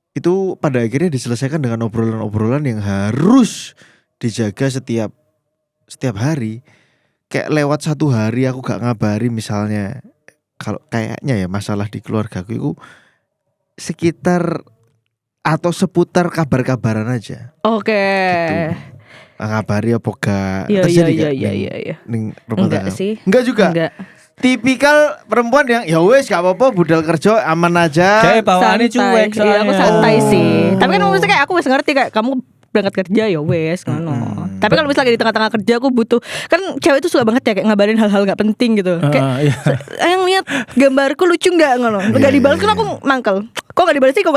Itu pada akhirnya diselesaikan dengan obrolan-obrolan yang harus dijaga setiap hari. Kayak lewat 1 hari aku gak ngabari misalnya, kalau kayaknya ya masalah di keluargaku itu sekitar atau seputar kabar-kabaran aja. Oke. Gitu. Ngabari apa gak? Iya Terjadi gak iya. ning rumah Enggak tangga? sih. Enggak juga. Enggak. Tipikal perempuan yang ya wes gak apa-apa budal kerja aman aja. Kayak bawaannya cuek Iya, aku soalnya. santai Oh. sih. Tapi kan maksudnya kayak aku wis ngerti kayak kamu berangkat kerja ya wes ngono. Tapi kalau misalnya di tengah-tengah kerja aku butuh, kan cewek itu suka banget ya kayak ngabarin hal-hal nggak penting gitu. Kayak Iya. yang lihat gambarku lucu nggak ngono. Nggak dibalas kan aku mangkel. Kok nggak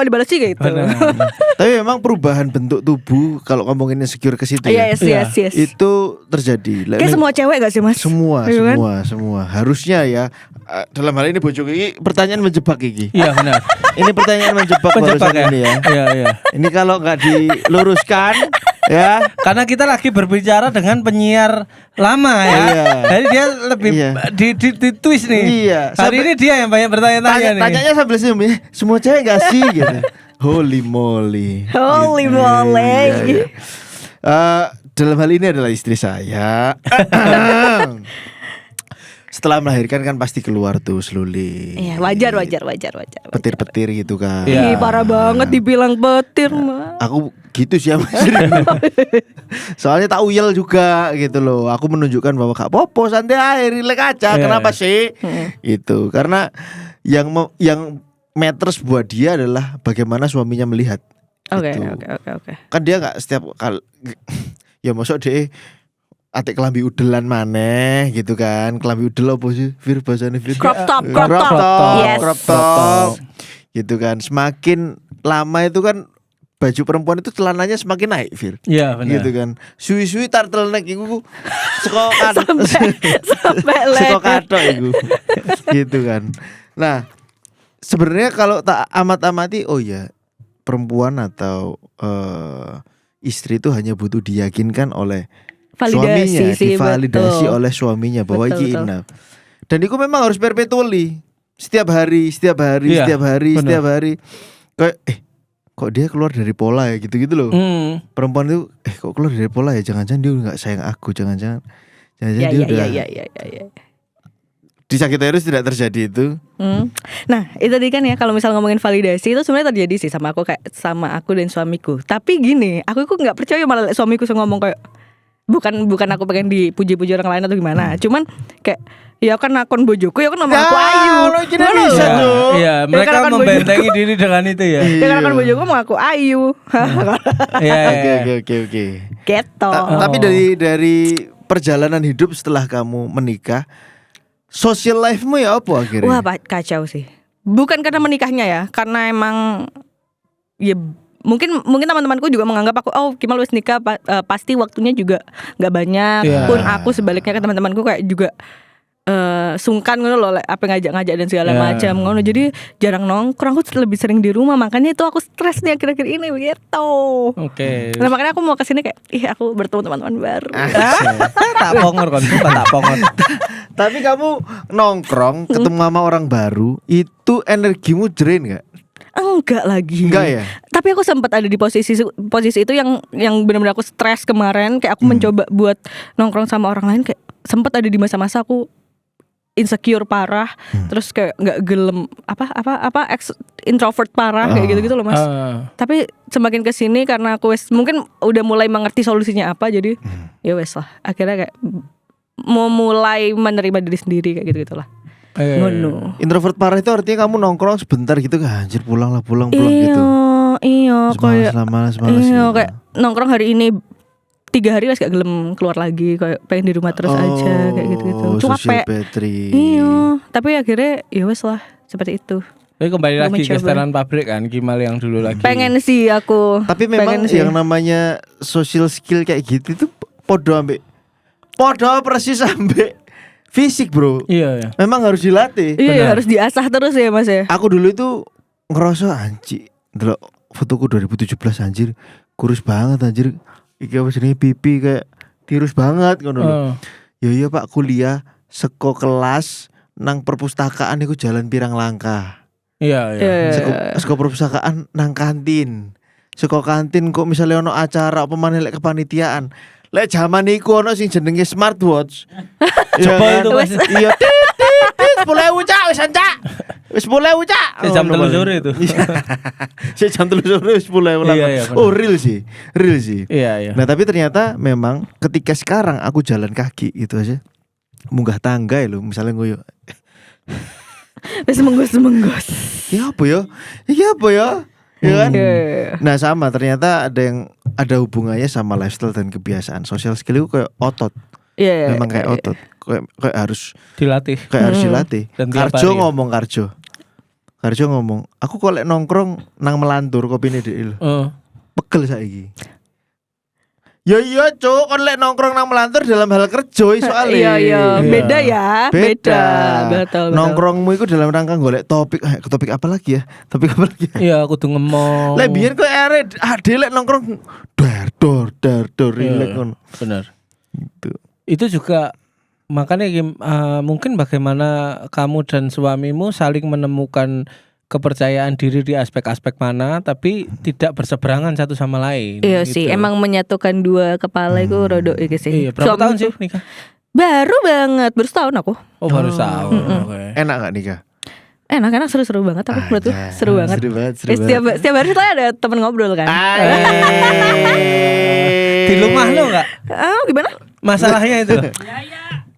dibalas sih gitu. Benar. Tapi memang perubahan bentuk tubuh kalau ngomongin insecure ke situ ya. Yes. Itu terjadi. Kayak semua cewek gak sih mas? semua, Iya kan? semua. Harusnya ya dalam hal ini bojoku ini pertanyaan menjebak iki. Iya, benar. Ini pertanyaan menjebak Penjebak barusan ini ya. Iya. Ini kalau nggak diluruskan ya. Karena kita lagi berbicara dengan penyiar lama ya. Iya. Jadi dia lebih Iya. di twist nih. Iya. Hari ini dia yang banyak bertanya-tanya nih. Tanyanya sambil senyum ya. Semua cewek gak sih gitu. Holy moly. Holy Gitu. moly. Iya. Dalam hal ini adalah istri saya. Setelah melahirkan kan pasti keluar tuh selulit. Iya wajar. Petir-petir gitu kan. Iya. Ih parah banget dibilang petir mah. Aku gitu sih sama istri. Soalnya tak uyel juga gitu loh. Aku menunjukkan bahwa gak popo santai aja, relax aja. Iya. Kenapa sih? Gitu. Karena yang matters buat dia adalah bagaimana suaminya melihat. Oke. Gitu. Oke. Kan dia gak setiap kali ya masuk deh atik kelambi udelan maneh gitu kan. Kelambi udel apa sih? Fir bahasane Fir. Crop top. Crop top. Yes. Crop top. Gitu kan. Semakin lama itu kan baju perempuan itu celananya semakin naik, Fir. Iya benar. Gitu kan. Suwi-suwi turtleneck iku saka sampai saka leher. kathok iku. Gitu kan. Nah, sebenarnya kalau tak amat-amati, oh ya, perempuan atau istri itu hanya butuh diyakinkan oleh suaminya, sih, divalidasi betul. oleh suaminya bahwa Betul, iki betul. enough. Dan itu memang harus perpetually. Setiap hari, Iya, bener. setiap hari. Kayak kok dia keluar dari pola ya gitu-gitu loh. Perempuan itu kok keluar dari pola ya, jangan-jangan dia enggak sayang aku, jangan-jangan dia udah Ya. disakiti terus, tidak terjadi itu. Nah itu tadi kan ya, kalau misal ngomongin validasi itu sebenarnya terjadi sih sama aku dan suamiku. Tapi gini, aku nggak percaya malah suamiku ngomong kayak bukan aku pengen dipuji-puji orang lain atau gimana. Cuman kayak ya kan akun bojoku ya kan nama aku Ayu. Lo kira Ngono bisa loh. tuh. Iya, mereka kan membentengi diri dengan itu ya. Ya kan akun bojoku mau aku Ayu. Iya. Oke. Gitu. Tapi dari perjalanan hidup setelah kamu menikah, social life-mu ya apa akhirnya? Wah kacau sih. Bukan karena menikahnya ya, karena emang ya mungkin teman-temanku juga menganggap aku Kimal wis nikah pasti waktunya juga nggak banyak. Yeah. Pun aku sebaliknya ke teman-temanku kayak juga sungkan ngono loh, apa ngajak-ngajak dan segala macam ngono. Jadi jarang nongkrong, aku lebih sering di rumah. Makanya itu aku stres nih akhir-akhir ini begitu. Oke. Nah makanya aku mau kesini kayak aku bertemu teman-teman baru. Tak pongor kan, sumpah tak pongor. Tapi kamu nongkrong ketemu sama orang baru, itu energimu drain gak? Enggak lagi. Enggak ya? Tapi aku sempat ada di posisi itu yang benar-benar aku stres kemarin. Kayak aku mencoba buat nongkrong sama orang lain, kayak sempat ada di masa-masa aku insecure parah, terus kayak nggak gelem introvert parah kayak gitu loh Mas. Tapi semakin kesini karena aku mungkin udah mulai mengerti solusinya apa, jadi ya wes lah akhirnya kayak mau mulai menerima diri sendiri kayak gitulah. Ngono. Introvert parah itu artinya kamu nongkrong sebentar gitu kan, anjir pulang gitu. Iya kayak malas kayak nongkrong hari ini 3 hari gak gelem keluar lagi, kayak pengen di rumah terus aja kayak gitu. Social Capek. battery. Iya, tapi akhirnya ya wes lah seperti itu. Tapi kembali Mau lagi ke mencoba. setelan pabrik kan, Kimal yang dulu lagi. Pengen sih aku. Tapi memang pengen sih. yang namanya social skill kayak gitu tuh podo persis ambek fisik, bro. Iya. Memang harus dilatih. Iya harus diasah terus ya Mas ya. Aku dulu itu ngerasa anjir, delok fotoku 2017 anjir, kurus banget anjir. Iki apa jenenge pipi kayak tirus banget ngono lho. Ya iya Pak, kuliah seko kelas nang perpustakaan iku jalan pirang langkah. Iya. Seko perpustakaan nang kantin. Seko kantin kok misalnya ono acara apa maneh lek kepanitiaan. Lek zaman iku ono sing jenenge smartwatch. Jebol itu Mas. Iya. 10.000 cak wis cak. Wis 10.000 cak. Jam 3 sore itu. Jam 3 sore wis 10.000 lah. Iya, Oh real sih. Iya. Nah tapi ternyata memang ketika sekarang aku jalan kaki gitu aja, munggah tangga ya lo, misalnya gue Wis menggos. ya apa ya? Ya kan? Iya. Nah sama ternyata ada hubungannya sama lifestyle dan kebiasaan. Social skill itu kayak otot. Iya. Memang kayak otot. Kayak harus Dilatih. dilatih. Dan tiap Karjo hari ya? ngomong Karjo ngomong, aku kok lek nongkrong nang melantur kopine dhek lho. Pegel saiki. Ya iya cuk, kon lek nongkrong nang melantur dalam hal kerja soalnya. Iya. Beda ya. Beda. Betul. Nongkrongmu itu dalam rangka golek topik apa lagi ya? Iya, aku tuh ngomong. Lek biyen kok arek ade lek nongkrong dar rilek ngono. Bener. Gitu. Itu juga makanya mungkin bagaimana kamu dan suamimu saling menemukan kepercayaan diri di aspek-aspek mana, tapi tidak berseberangan satu sama lain. Iya gitu. sih, emang menyatukan dua kepala itu rodok iki sih. Iya, berapa tahun sih nikah? Baru banget, baru setahun aku. Oh, baru setahun. Oke. Enak gak nikah? Enak seru-seru banget aku menurut tuh, seru banget. Seru banget. Setiap hari setelah ada temen ngobrol kan. Di rumah lo enggak? Gimana? Masalahnya itu.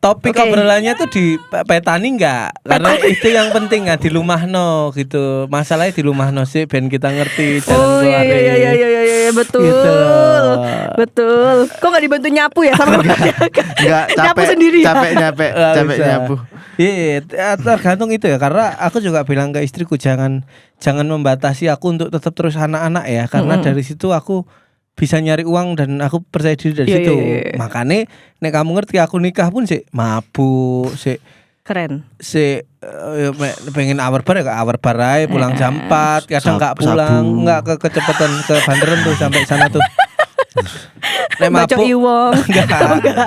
topik Oke. obrolannya tuh di petani enggak? Karena itu yang penting ya di lumahno gitu. Masalahnya di lumahno sih ben kita ngerti jalan Oh iya keluarnya. iya iya iya iya betul. Gitu loh. Betul. Kok nggak dibantu nyapu ya sama Enggak Nyapu capek, sendiri ya? capek Nggak bisa. nyapu. Iya, tergantung itu ya. Karena aku juga bilang ke istriku jangan membatasi aku untuk tetap terus anak-anak ya. Karena dari situ aku bisa nyari uang dan aku percaya diri dari Iya, situ. iya, iya. Makanya nek kamu ngerti aku nikah pun sih mabuk, sih Keren. pengen hour bar ya ke hour bar aja, pulang jam 4, kadang nggak pulang, sabu. nggak kecepatan ke Banderan tuh sampai sana tuh. Nek Baca mabuk iwong.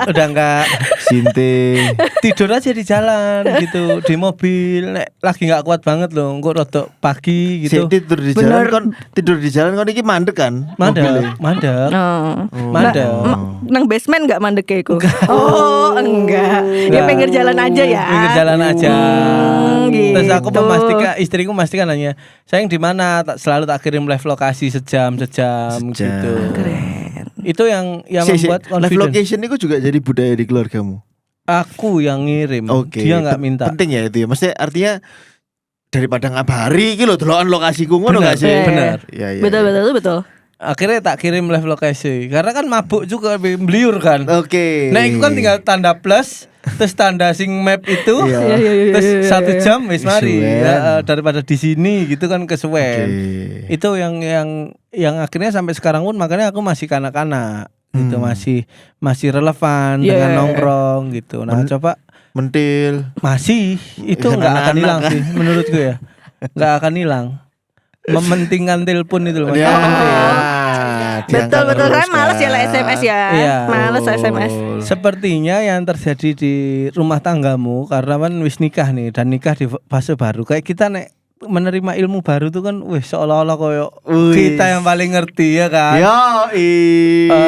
udah enggak Sinte. tidur aja di jalan gitu, di mobil. Nek lagi nggak kuat banget loh, engko rodok pagi gitu. Tidur di Bener. jalan tidur di jalan kon iki mandek kan? Mandek, mobilnya? mandek, Oh. mandek. Nang basement nggak mandek iku? Oh, enggak. Dia Enggak. pinggir jalan aja ya. Pinggir jalan aja. Terus aku gitu. istriku memastikan hanya sayang di mana, selalu tak kirim live lokasi sejam gitu. Keren. Itu yang Si, membuat live confident. location itu juga jadi budaya di keluargamu. Aku yang ngirim, Oke. dia nggak minta. Penting ya itu ya. Maksudnya artinya daripada ngabari iki lho delokan lokasiku ngono Bener, gak sih? bener. Iya iya. Betul betul betul. Akhirnya tak kirim live lokasi karena kan mabuk juga beliur kan. Oke. Nah itu kan tinggal tanda plus, terus tanda sing map itu, Iya. Iya iya iya. terus iya, 1 iya. jam wis mari Kesuwen. ya, daripada di sini gitu kan Oke. kesuwen. Itu yang akhirnya sampai sekarang pun makanya aku masih kanak-kanak gitu, masih relevan Yeah. dengan nongkrong gitu. Nah coba Mentil. masih itu Kan nggak akan anak-anak hilang kan. sih menurutku ya, nggak akan hilang. Mementingkan telepon itu loh. Ya. Betul diangkat betul. terus Kan males ya lah kan. SMS ya. Iya. Males SMS. Sepertinya yang terjadi di rumah tanggamu karena kan wis nikah nih dan nikah di fase baru. Kayak kita nek menerima ilmu baru tuh kan wih seolah-olah koyo Wih. kita yang paling ngerti ya kan. Yo,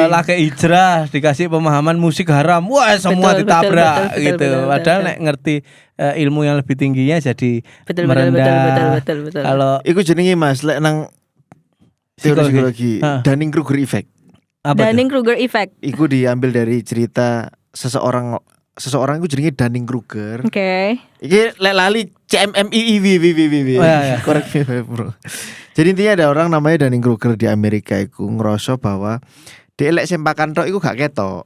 Laki hijrah dikasih pemahaman musik haram, wah semua Betul, ditabrak betul, gitu. betul, Padahal betul. nek ngerti ilmu yang lebih tingginya jadi Betul betul merendah. betul. Kalau iku jenenge Mas lek nang teori psikologi Hah. Dunning-Kruger effect. apa tuh? Dunning-Kruger effect. Iku diambil dari cerita seseorang itu jenenge Dunning-Kruger. Oke. Iki lek lali CMMIIW. Oh, iya, iya. Korek bro. Jadi intinya ada orang namanya Dunning-Kruger di Amerika iku ngerasa bahwa dia lek sempakan tok iku gak ketok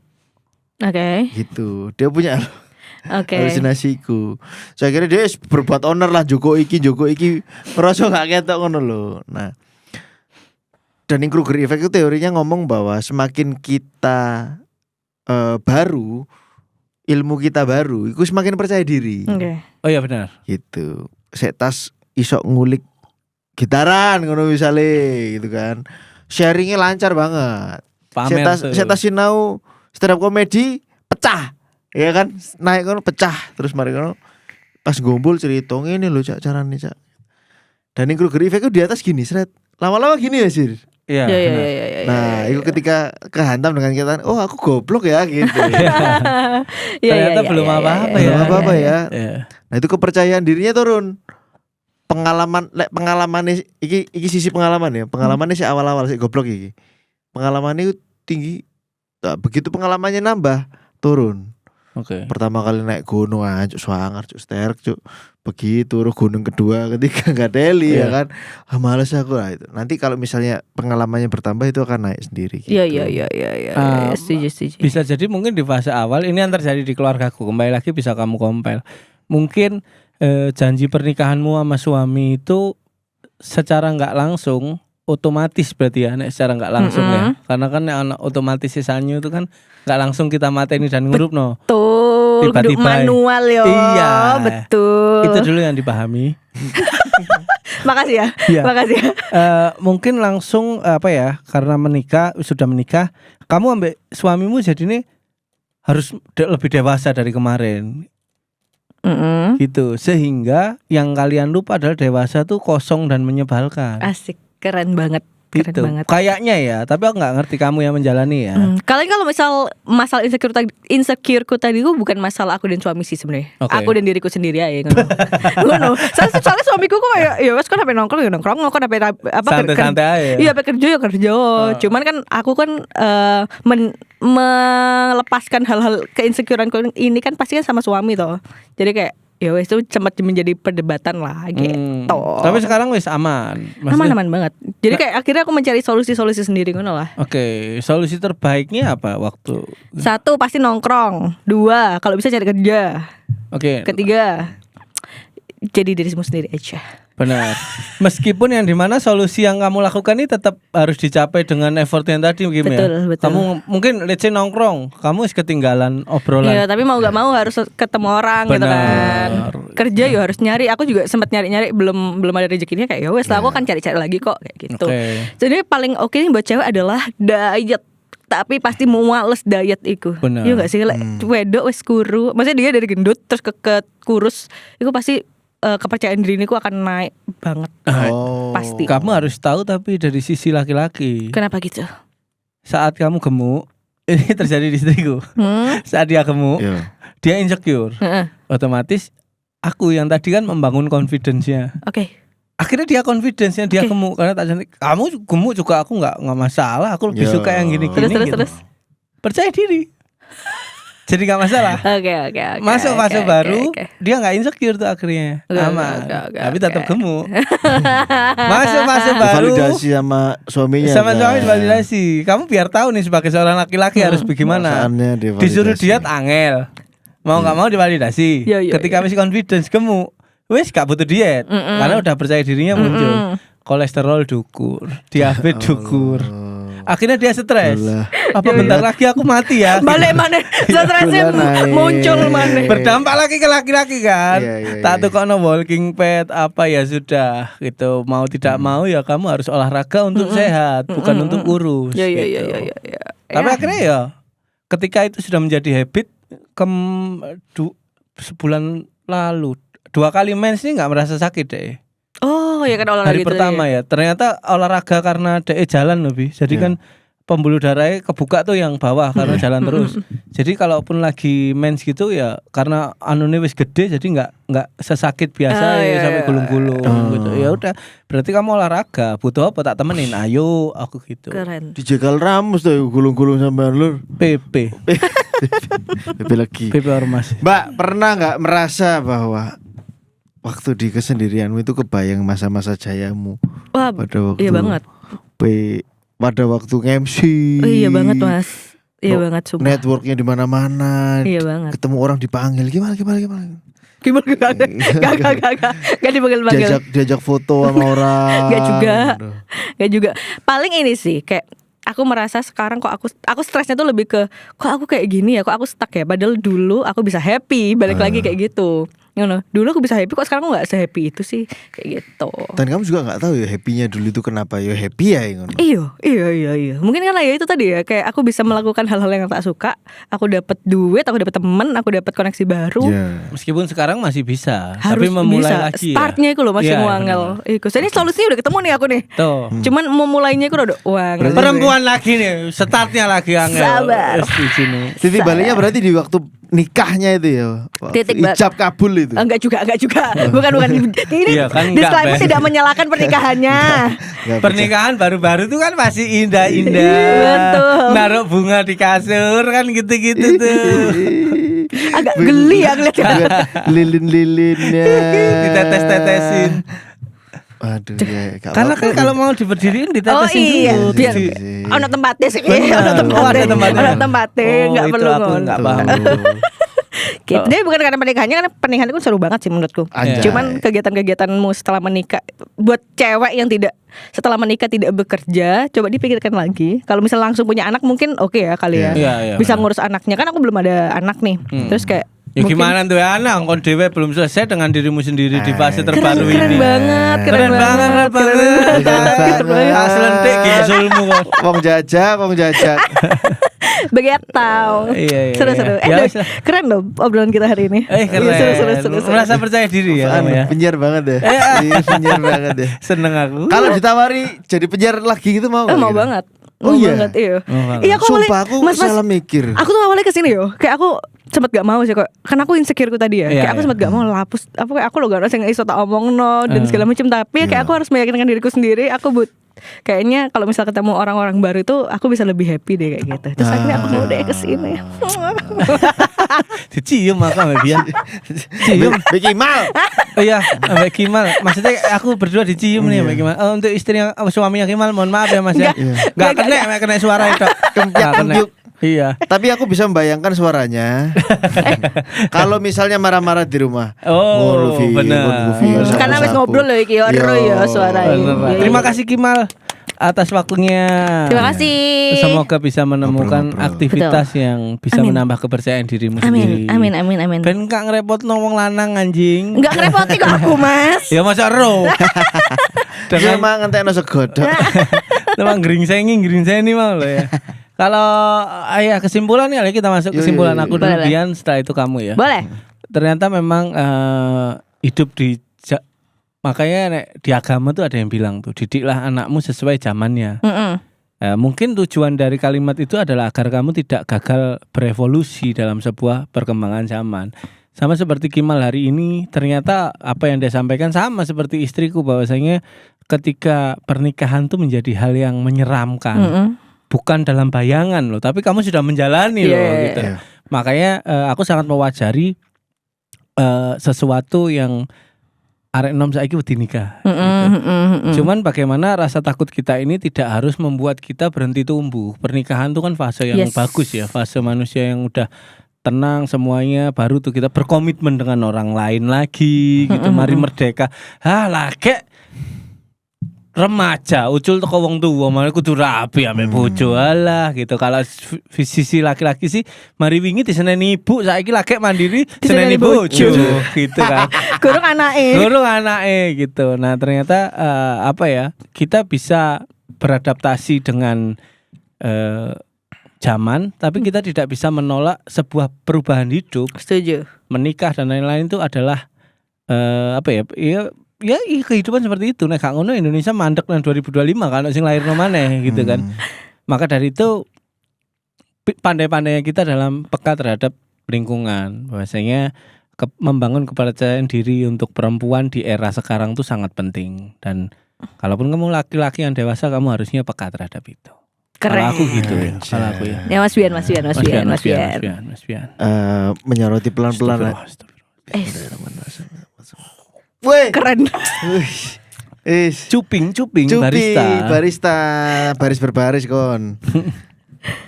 Oke. gitu. Dia punya Oke. halusinasi iku. So akhirnya dia berbuat owner lah Joko iki ngerasa gak ketok ngono lho. Nah, Dunning-Kruger effect itu teorinya ngomong bahwa semakin kita baru, ilmu kita baru, itu semakin percaya diri. Oke. Oh iya benar. Gitu. Setas isok ngulik gitaran ngono misale gitu kan. Sharingnya lancar banget. Pamer tuh. Setas sinau stand up komedi pecah. Ya kan? Naik ngono pecah terus mari ngono pas gombol cerita ngene lho Cak carane Cak. Dunning-Kruger effect itu di atas gini seret. Lama-lama gini ya Sir. Iya. Ya ya benar. ya ya. Nah, itu ketika kehantam dengan kita, oh aku goblok ya gitu. Ternyata belum apa-apa ya. Belum apa-apa ya. Iya. Nah, itu kepercayaan dirinya turun. Pengalaman iki sisi pengalaman ya. Pengalamannya sih awal-awal sih goblok iki. Pengalamannya itu tinggi. Nah, begitu pengalamannya nambah, turun. Oke. Pertama kali naik gunung cuk swanger cuk sterk cuk. Begitu turun gunung kedua ketiga gak teli ya Iya. kan. Males aku lah itu. Nanti kalau misalnya pengalamannya bertambah itu akan naik sendiri gitu. Iya iya iya iya iya. Setuju. Bisa jadi mungkin di fase awal ini yang terjadi di keluargaku. Kembali lagi bisa kamu compare. Mungkin janji pernikahanmu sama suami itu secara nggak langsung otomatis berarti ya, nek secara nggak langsung ya. Karena kan anak otomatis sisanya itu kan nggak langsung kita mateni dan ngurupno. Betul. Tiba-tiba. Kudu manual yo. Iya. Betul. Itu dulu yang dipahami. Makasih ya. Iya. Makasih ya. Mungkin langsung apa ya, karena sudah menikah, kamu ambek suamimu jadi ini harus lebih dewasa dari kemarin gitu, sehingga yang kalian lupa adalah dewasa tuh kosong dan menyebalkan. Asik, keren banget. Keren Gitu. banget. Kayaknya ya, tapi aku nggak ngerti kamu yang menjalani ya. Kalian kalau misal masalah insecureku tadi itu bukan masalah aku dan suami sih sebenarnya. Oke. Aku dan diriku sendiri aja ngono. Ngono. Soalnya suamiku kok kayak ya wes kan sampai nongkrong ya nongkrong, kok sampai apa Santai-santai aja ya? Iya, sampai kerja ya kerja. Cuman kan aku kan melepaskan hal-hal keinsecureanku ini kan pasti kan sama suami toh. Jadi kayak ya wes itu sempat menjadi perdebatan lah gitu. Tapi sekarang wis aman. Maksudnya- aman banget. Jadi kayak akhirnya aku mencari solusi-solusi sendiri ngono lah. Oke, solusi terbaiknya apa waktu? 1 pasti nongkrong. 2 kalau bisa cari kerja. Oke, 3 jadi dirimu sendiri aja. benar. Meskipun yang dimana solusi yang kamu lakukan ini tetap harus dicapai dengan effort yang tadi gimana Betul, ya? betul. Kamu mungkin let's say nongkrong, kamu ketinggalan obrolan. Iya, tapi mau gak mau harus ketemu orang gitu kan. Benar. Kerja ya harus nyari. Aku juga sempat nyari-nyari belum ada rezekinya kayak ya wes lah aku kan cari-cari lagi kok kayak gitu. Oke. Jadi paling oke nih buat cewek adalah diet. Tapi pasti mau males diet iku. Benar. Iya gak sih? Wedok wes kuru. Maksudnya dia dari gendut terus ke kurus. Itu pasti kepercayaan diri ini akan naik banget. Pasti. Kamu harus tahu tapi dari sisi laki-laki. Kenapa gitu? Saat kamu gemuk, ini terjadi di istriku. Saat dia gemuk, Iya. dia insecure. Heeh. Otomatis aku yang tadi kan membangun confidence-nya. Oke. Akhirnya dia confidence-nya dia Oke. gemuk karena tak cantik. Kamu gemuk juga aku nggak masalah. Aku lebih Ya. suka yang gini-gini. Terus. Percaya diri. Jadi nggak masalah. Oke. Masuk fase oke, baru, oke. dia nggak insecure tuh akhirnya. Oke, Aman. oke, Tapi tetap oke. gemuk. Masuk fase baru. Validasi sama suaminya. Sama kan? suami validasi. Kamu biar tahu nih sebagai seorang laki-laki harus bagaimana. Perasaannya divalidasi. Disuruh diet angel. Mau nggak mau divalidasi. Iya, iya, Ketika masih confidence gemuk, wes gak butuh diet. Karena udah percaya dirinya muncul. Kolesterol dukur, diabetes dukur. Akhirnya dia stres. Alah. Apa bentar lagi aku mati ya? Balik mana? Stresnya Gula naik. muncul mana? Berdampak lagi ke laki-laki kan. Iya, Tak iya. tukokno walking pad apa ya sudah gitu. Mau tidak mau ya kamu harus olahraga untuk sehat, bukan untuk kurus. Ya. gitu. Tapi akhirnya ya ketika itu sudah menjadi habit sebulan lalu 2 kali mens ini nggak merasa sakit deh. Oh ya kan olahraga Hari gitu pertama ya. Ternyata olahraga karena DE jalan lebih. Jadi kan pembuluh darahnya kebuka tuh yang bawah karena jalan terus. Jadi kalaupun lagi mens gitu ya karena anune wis gede jadi nggak sesakit biasa Ah, ya iya, sampai iya. gulung-gulung gitu. Ya udah, berarti kamu olahraga, butuh apa tak temenin. Ayo aku gitu. Keren. Dijegal ramus tuh gulung-gulung sampean lur. PP. Lebih lagi. PP ormas. Mbak, pernah nggak merasa bahwa waktu di kesendirianmu itu kebayang masa-masa jayamu Wah, pada waktu iya banget. pada waktu MC? Oh, iya banget Mas. Iya banget sumpah. Networknya di mana-mana. Iya banget. Ketemu orang dipanggil gimana? Gimana gak dipanggil-panggil. Diajak foto sama orang. Gak juga. Gitu. Gak juga. Paling ini sih kayak aku merasa sekarang kok aku stresnya tuh lebih ke kok aku kayak gini ya, kok aku stuck ya. Padahal dulu aku bisa happy, balik lagi kayak gitu. Dulu aku bisa happy kok sekarang aku gak se-happy itu sih kayak gitu. Dan kamu juga nggak tahu ya happynya dulu itu kenapa ya happy ya ngono. Iya. Mungkin kan ya itu tadi ya kayak aku bisa melakukan hal-hal yang tak suka. Aku dapat duit, aku dapat temen, aku dapat koneksi baru. Iya. Meskipun sekarang masih bisa, Harus tapi memulai bisa. lagi ya. Startnya itu loh masih Iya, muangel. Iku. Jadi solusinya udah ketemu nih aku nih. Tuh. Cuman memulainya itu udah uang. Perempuan lagi nih, startnya lagi angel. Sabar. Wes di sini. Titik baliknya berarti di waktu nikahnya itu ya. Waktu Titik ijab kabul itu. Enggak juga. Bukan. Ini Iya kan, enggak, disclaimer Beb. tidak menyalahkan pernikahannya. Nggak Pernikahan baru-baru tuh kan masih indah-indah. Betul. Naruh bunga di kasur kan gitu-gitu tuh. Agak geli ya ngeliatnya. Lilin-lilinnya. Ditetes-tetesin. Aduh ya. nggak Karena apa-apa. kan kalau mau diberdiriin Oh ditetesin iya, dulu. biar Iya. ono tempatnya sih. Benar. Ono Oh, ada tempatnya. Ono tempatnya, enggak itu perlu aku ngono. nggak paham. Gitu. Dia bukan karena pernikahannya, karena pernikahan itu seru banget sih menurutku. Anjay. Cuman kegiatan-kegiatanmu setelah menikah, buat cewek yang tidak setelah menikah tidak bekerja, coba dipikirkan lagi. Kalau misal langsung punya anak mungkin oke ya kali ya. Iya, Bisa ngurus anaknya, kan aku belum ada anak nih. Terus kayak Ya mungkin- gimana tuh ya anak, kon dewe belum selesai dengan dirimu sendiri di fase terbaru keren ini. banget, Keren banget. Keren banget. Aslentik gisulmu kok. Wong jajak. Begetau. Iya. Seru-seru. Ya, Loh, keren loh obrolan kita hari ini. keren. Seru. Merasa percaya diri ya kamu ya. Penyiar banget ya. Iya, penyiar banget ya. Seneng aku. Kalau ditawari jadi penyiar lagi gitu mau nggak Mau kira? banget. Oh Mau iya? banget, iya. Mau banget. Iya, aku Sumpah aku Mas, salah mikir. Aku tuh awalnya kesini yo, kayak aku sempet gak mau sih kok, karena aku insecureku tadi ya, Iya, kayak aku iya. sempet gak mau lapus, apa kayak aku lo gak ngerasa iso tak omong no dan segala macam, tapi kayak Iya. aku harus meyakinkan diriku sendiri, kayaknya kalau misal ketemu orang-orang baru itu aku bisa lebih happy deh kayak gitu. Terus akhirnya aku mau deh kesini. Dicium aku sama dia. Cium. Beki Mal. Oh iya, Mbak Kimal. Maksudnya aku berdua dicium nih Mbak Kimal. Untuk istri yang suaminya Kimal, mohon maaf ya Mas ya. Enggak kena suara itu. Enggak kena. Iya. Tapi aku bisa membayangkan suaranya. Kalau misalnya marah-marah di rumah. Oh, Luffy, benar. Luffy, Karena wis ngobrol loh iki ero ya suaranya. Bener. Terima kasih Kimal atas waktunya. Terima kasih. Semoga bisa menemukan Ngobrol-ngobrol. aktivitas yang bisa Amin. menambah kepercayaan dirimu sendiri. Amin. Ben gak ngerepotno wong lanang anjing. Enggak ngerepoti kok aku, Mas. Ya masa ro. Dengan Dengan ngentekno segodok. memang geringseni mau lo ya. Kalau ayah kesimpulan ya kita masuk Yo, kesimpulan yo, yo, aku yo. dulu Boleh. Bian, setelah itu kamu ya. Boleh. Ternyata memang hidup makanya di agama tuh ada yang bilang tuh didiklah anakmu sesuai zamannya. Mungkin tujuan dari kalimat itu adalah agar kamu tidak gagal berevolusi dalam sebuah perkembangan zaman. Sama seperti Kimal hari ini, ternyata apa yang dia sampaikan sama seperti istriku, bahwasanya ketika pernikahan tuh menjadi hal yang menyeramkan. Bukan dalam bayangan loh, tapi kamu sudah menjalani loh gitu. Iya. Makanya aku sangat mewajari sesuatu yang arek nom saiki wedi nikah. Gitu. Cuman bagaimana rasa takut kita ini tidak harus membuat kita berhenti tumbuh. Pernikahan itu kan fase yang bagus ya, fase manusia yang udah tenang semuanya, baru tuh kita berkomitmen dengan orang lain lagi gitu. Mari merdeka. Lagi remaja ucul teko wong tuwa malah kudu rapi ambek bojo alah gitu. Kalau sisi laki-laki sih mari wingi diseneni ibu, saiki lagi mandiri diseneni bojo gitu kan. Gurung anake Gitu. Nah, ternyata apa ya? Kita bisa beradaptasi dengan zaman, tapi kita tidak bisa menolak sebuah perubahan hidup. Setuju. Menikah dan lain-lain itu adalah apa ya? Ya kehidupan seperti itu. Nek gak ngono Indonesia mandek nang 2025 kalau sing lahirno maneh gitu kan. Maka dari itu pandai-pandainya kita dalam peka terhadap lingkungan. Bahwasanya membangun kepercayaan diri untuk perempuan di era sekarang itu sangat penting. Dan kalaupun kamu laki-laki yang dewasa, kamu harusnya peka terhadap itu. Kalau Keren. aku gitu ya. Kalau aku ya. Ya Mas Bian. Menyoroti pelan-pelan. Astagfirullah. Weh. Keren. Cuping barista. Baris berbaris kon.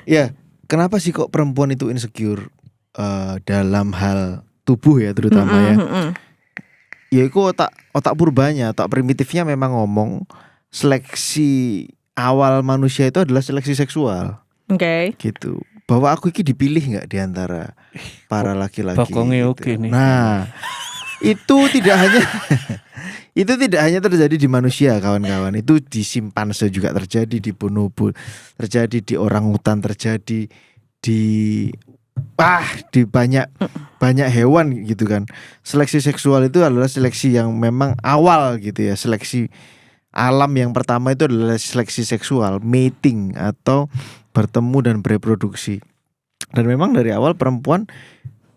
Ya, kenapa sih kok perempuan itu insecure dalam hal tubuh ya terutama ya? Ya itu otak purbanya, otak primitifnya memang ngomong seleksi awal manusia itu adalah seleksi seksual. Oke. Gitu. Bahwa aku ini dipilih nggak di antara para laki-laki. Pokoknya gitu. oke nih. Nah, itu tidak hanya terjadi di manusia kawan-kawan. Itu di simpanse juga terjadi, di bonobo terjadi, di orangutan terjadi, di banyak hewan gitu kan. Seleksi seksual itu adalah seleksi yang memang awal gitu ya. Seleksi alam yang pertama itu adalah seleksi seksual, mating atau bertemu dan bereproduksi. Dan memang dari awal perempuan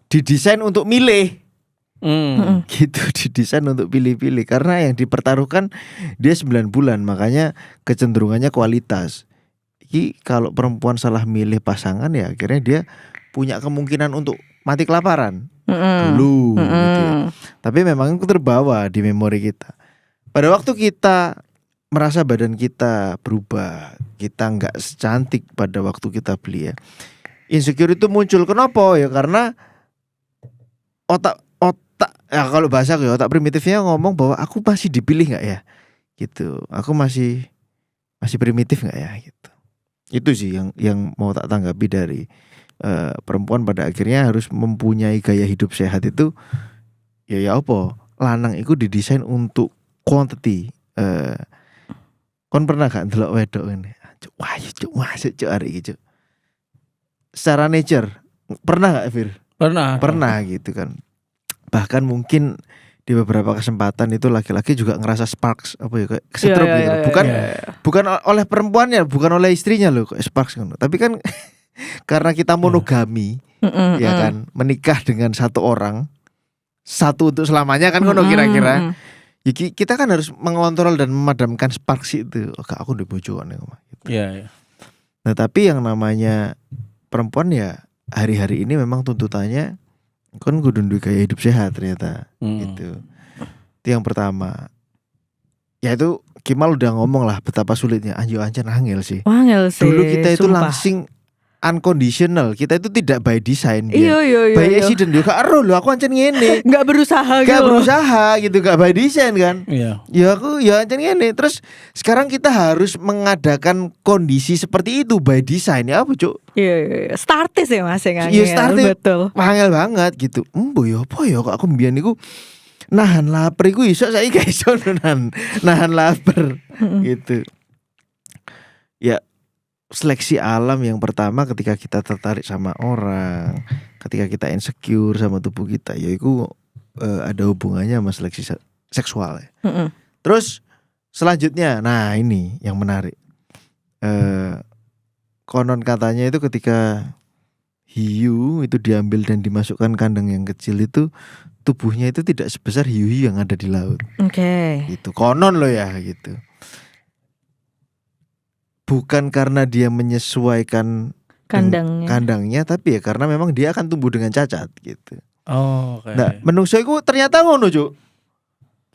didesain untuk milih. Gitu, didesain untuk pilih-pilih. Karena yang dipertaruhkan dia 9 bulan, makanya kecenderungannya kualitas. Kalau perempuan salah milih pasangan ya akhirnya dia punya kemungkinan untuk mati kelaparan dulu gitu ya. Tapi memang itu terbawa di memori kita. Pada waktu kita merasa badan kita berubah, kita nggak secantik pada waktu kita belia, insecure itu muncul. Kenapa ya? Karena otak ya, kalau bahasa ya otak primitifnya ngomong bahwa aku masih dipilih nggak ya, gitu. Aku masih primitif nggak ya, gitu. Itu sih yang mau tak tanggapi dari perempuan pada akhirnya harus mempunyai gaya hidup sehat itu. Ya apa? Lanang itu didesain untuk quantity. Kon pernah gak ndelok wedok ngene? Wah, cuk, masuk cuk arek iki, cuk. secara nature. Pernah gak Fir? Pernah Gitu kan. Bahkan mungkin di beberapa kesempatan itu laki-laki juga ngerasa sparks apa ya kayak kesetrum Iya, gitu. iya, Bukan iya. bukan oleh perempuannya, bukan oleh istrinya loh kayak sparks gitu. Tapi kan karena kita monogami ya kan, menikah dengan satu orang, satu untuk selamanya kan ngono kira-kira. Ya, kita kan harus mengontrol dan memadamkan sparks itu. Oh, aku udah bojoan gitu. Iya. Nah, tapi yang namanya perempuan ya hari-hari ini memang tuntutannya kan kudu duwe gaya hidup sehat ternyata gitu. Itu yang pertama. Ya itu Kimal udah ngomong lah betapa sulitnya. Anjo ancen angel sih. Wangel sih. Dulu kita itu sumpah. langsing unconditional. Kita itu tidak by design. Iya. By accident juga karo lho aku ancen ngene. Nggak berusaha gitu. Gak berusaha gitu, gak by design kan. Iya. Ya aku ya ancen ngene. Terus sekarang kita harus mengadakan kondisi seperti itu by design ya apa cuk? Iya. Startis ya Mas yang Iya starting betul. mahal banget gitu. Ya apa ya kok aku mbiyen niku nahan lapar iku iso saiki gak iso nahan lapar gitu. Ya seleksi alam yang pertama ketika kita tertarik sama orang, ketika kita insecure sama tubuh kita, ya itu ada hubungannya sama seleksi seksual ya. Terus selanjutnya, nah ini yang menarik. Konon katanya itu ketika hiu itu diambil dan dimasukkan kandang yang kecil itu tubuhnya itu tidak sebesar hiu-hiu yang ada di laut. Oke. Gitu. Konon loh ya gitu. Bukan karena dia menyesuaikan kandangnya, tapi ya karena memang dia akan tumbuh dengan cacat gitu. Oh, oke. Nah, menungso iku ternyata ngono, Cuk.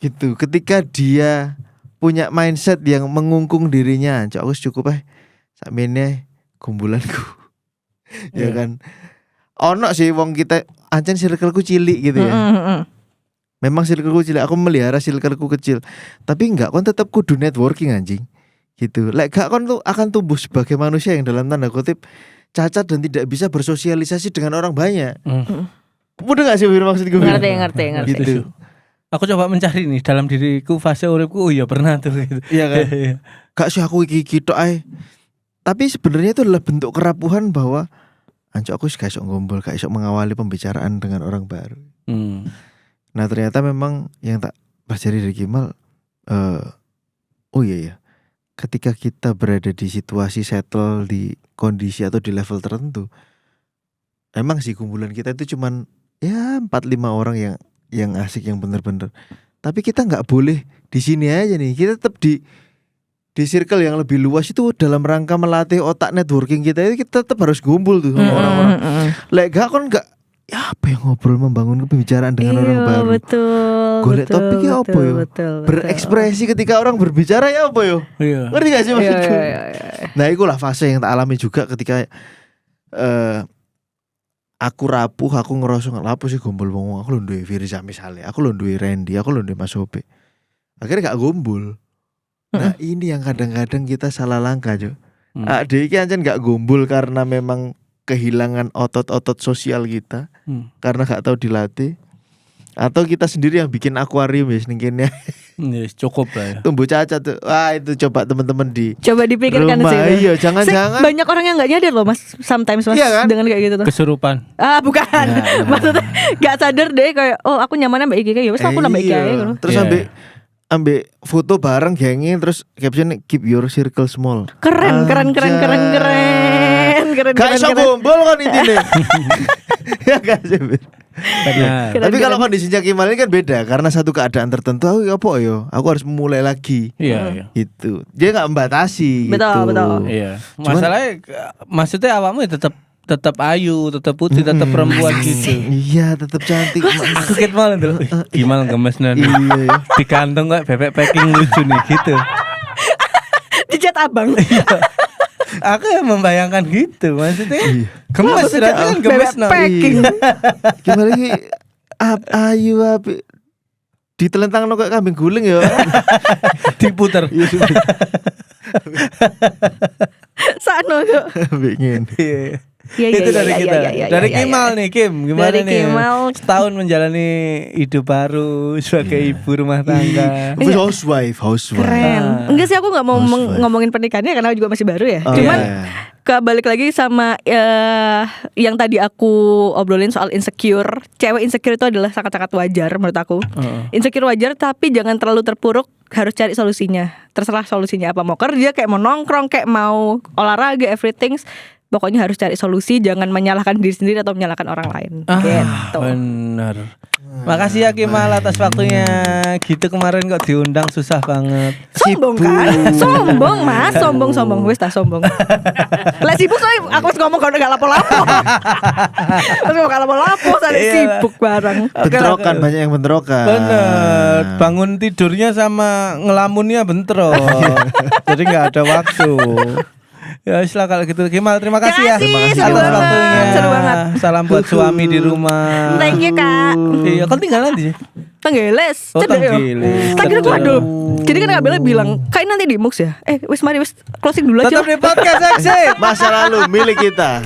Gitu. Ketika dia punya mindset yang mengungkung dirinya, Cuk, aku cukup sakmene gumbulanku. Ya kan. Ono sih wong kita ancen circleku cilik gitu ya. Memang circleku cilik, aku melihara circleku kecil. Tapi enggak, kon tetap kudu networking anjing. Gitu. Lek gak kon tuh akan tumbuh sebagai manusia yang dalam tanda kutip cacat dan tidak bisa bersosialisasi dengan orang banyak. Mudah gak sih maksudku? Ngerti. Gitu. Aku coba mencari nih dalam diriku fase uripku, oh iya pernah tuh gitu. Iya kan? Gak sih aku iki tok ae. Tapi sebenarnya itu adalah bentuk kerapuhan bahwa anjok aku gak iso ngombol, gak iso mengawali pembicaraan dengan orang baru. Nah, ternyata memang yang tak pelajari dari Kimal oh iya. Ketika kita berada di situasi settle di kondisi atau di level tertentu, emang sih kumpulan kita itu cuman ya 4-5 orang yang asik, yang bener-bener. Tapi kita nggak boleh di sini aja nih. Kita tetap di circle yang lebih luas itu dalam rangka melatih otak networking kita itu kita tetap harus gumpul tuh sama orang-orang. Lek gak kon gak ya apa yang ngobrol membangun pembicaraan dengan orang baru. Betul. Golek topiknya apa ya? Berekspresi ketika orang berbicara ya apa ya? Iya. Ngerti gak sih maksudku? Iya. Nah, itulah fase yang tak alami juga ketika aku rapuh, aku ngerasa ngelapu sih gombol wong. Aku lho duwe Firza misalnya, aku lho duwe Randy, aku lho duwe Mas Hope. Akhirnya gak gombol. Nah, ini yang kadang-kadang kita salah langkah, Jo. Adek iki ancen gak gombol karena memang kehilangan otot-otot sosial kita. Karena gak tahu dilatih. Atau kita sendiri yang bikin akuarium ya ning kene. Yes, cukup lah ya. Tumbuh cacat tuh. Wah, itu coba teman-teman Coba dipikirkan rumah. sih. Iya, jangan-jangan banyak orang yang nggak nyadar loh Mas, sometimes Mas Iya kan? dengan kayak gitu tuh. Kesurupan. Bukan. Maksudnya nggak sadar deh kayak aku nyaman sama iki kayak ya wes aku nambah iki aja gitu. Terus ambil foto bareng gengnya, terus caption keep your circle small. Keren. Gak iso gombol kan intinya. Ya gak sih. Benar. Tapi kalau kondisinya Kimal ini kan beda. Karena satu keadaan tertentu aku apa yo, aku harus memulai lagi. Iya. Gitu. Dia gak membatasi. Betul. Iya. Masalahnya maksudnya awakmu ya tetap ayu, tetap putih, tetap perempuan gitu. Iya, tetap cantik. Aku ket malah dulu. Gimana gemes nanti. Di kantong kayak bebek packing lucu nih gitu. Dicat abang. Aku yang membayangkan gitu maksudnya. Gemes berarti kan gemes Bebek packing. Gimana lagi ayu api ditelentang kayak kambing guling ya. Diputer. Sakno tuh. Pengen. Iya, iya, Itu dari iya, kita. iya, iya, Dari iya, Kimal iya. nih, Kim. Gimana Dari nih? Kimal. Setahun menjalani hidup baru sebagai ibu rumah tangga. Housewife. Keren. Enggak sih, aku nggak mau Housewife. ngomongin pernikahannya karena juga masih baru ya. Oh, Cuman iya. balik lagi sama yang tadi aku obrolin soal insecure. Cewek insecure itu adalah sangat-sangat wajar menurut aku. Insecure wajar, tapi jangan terlalu terpuruk. Harus cari solusinya. Terserah solusinya apa, mau kerja, kayak mau nongkrong, kayak mau olahraga, everything. Pokoknya harus cari solusi. Jangan menyalahkan diri sendiri atau menyalahkan orang lain. Gitu. Bener. Makasih ya Kimal atas waktunya. Gitu kemarin kok diundang susah banget. Sombong kan? Sombong mas, sombong. Wes tak sombong. Lah sibuk soalnya aku harus ngomong kalau gak lapo-lapo. Terus gak lapo-lapo, saya Iya. sibuk bareng. Bentrokan, banyak yang bentrokan. Bener. Bangun tidurnya sama ngelamunnya bentrok. Jadi nggak ada waktu. Ya istilah kalau gitu. Kimal terima kasih ya Terima kasih, atas seru banget, waktunya. seru banget. Salam buat suami di rumah. Thank you kak. Iya, kan tinggal nanti sih. Tenggeles, Oh, cedek ya. Tenggeles. Tak kira gua Cedek. aduh. Jadi kan Kak Bella bilang, kayak nanti di Mux ya. Wis mari wis closing dulu aja. Tetap di podcast Seksi. Masa lalu milik kita.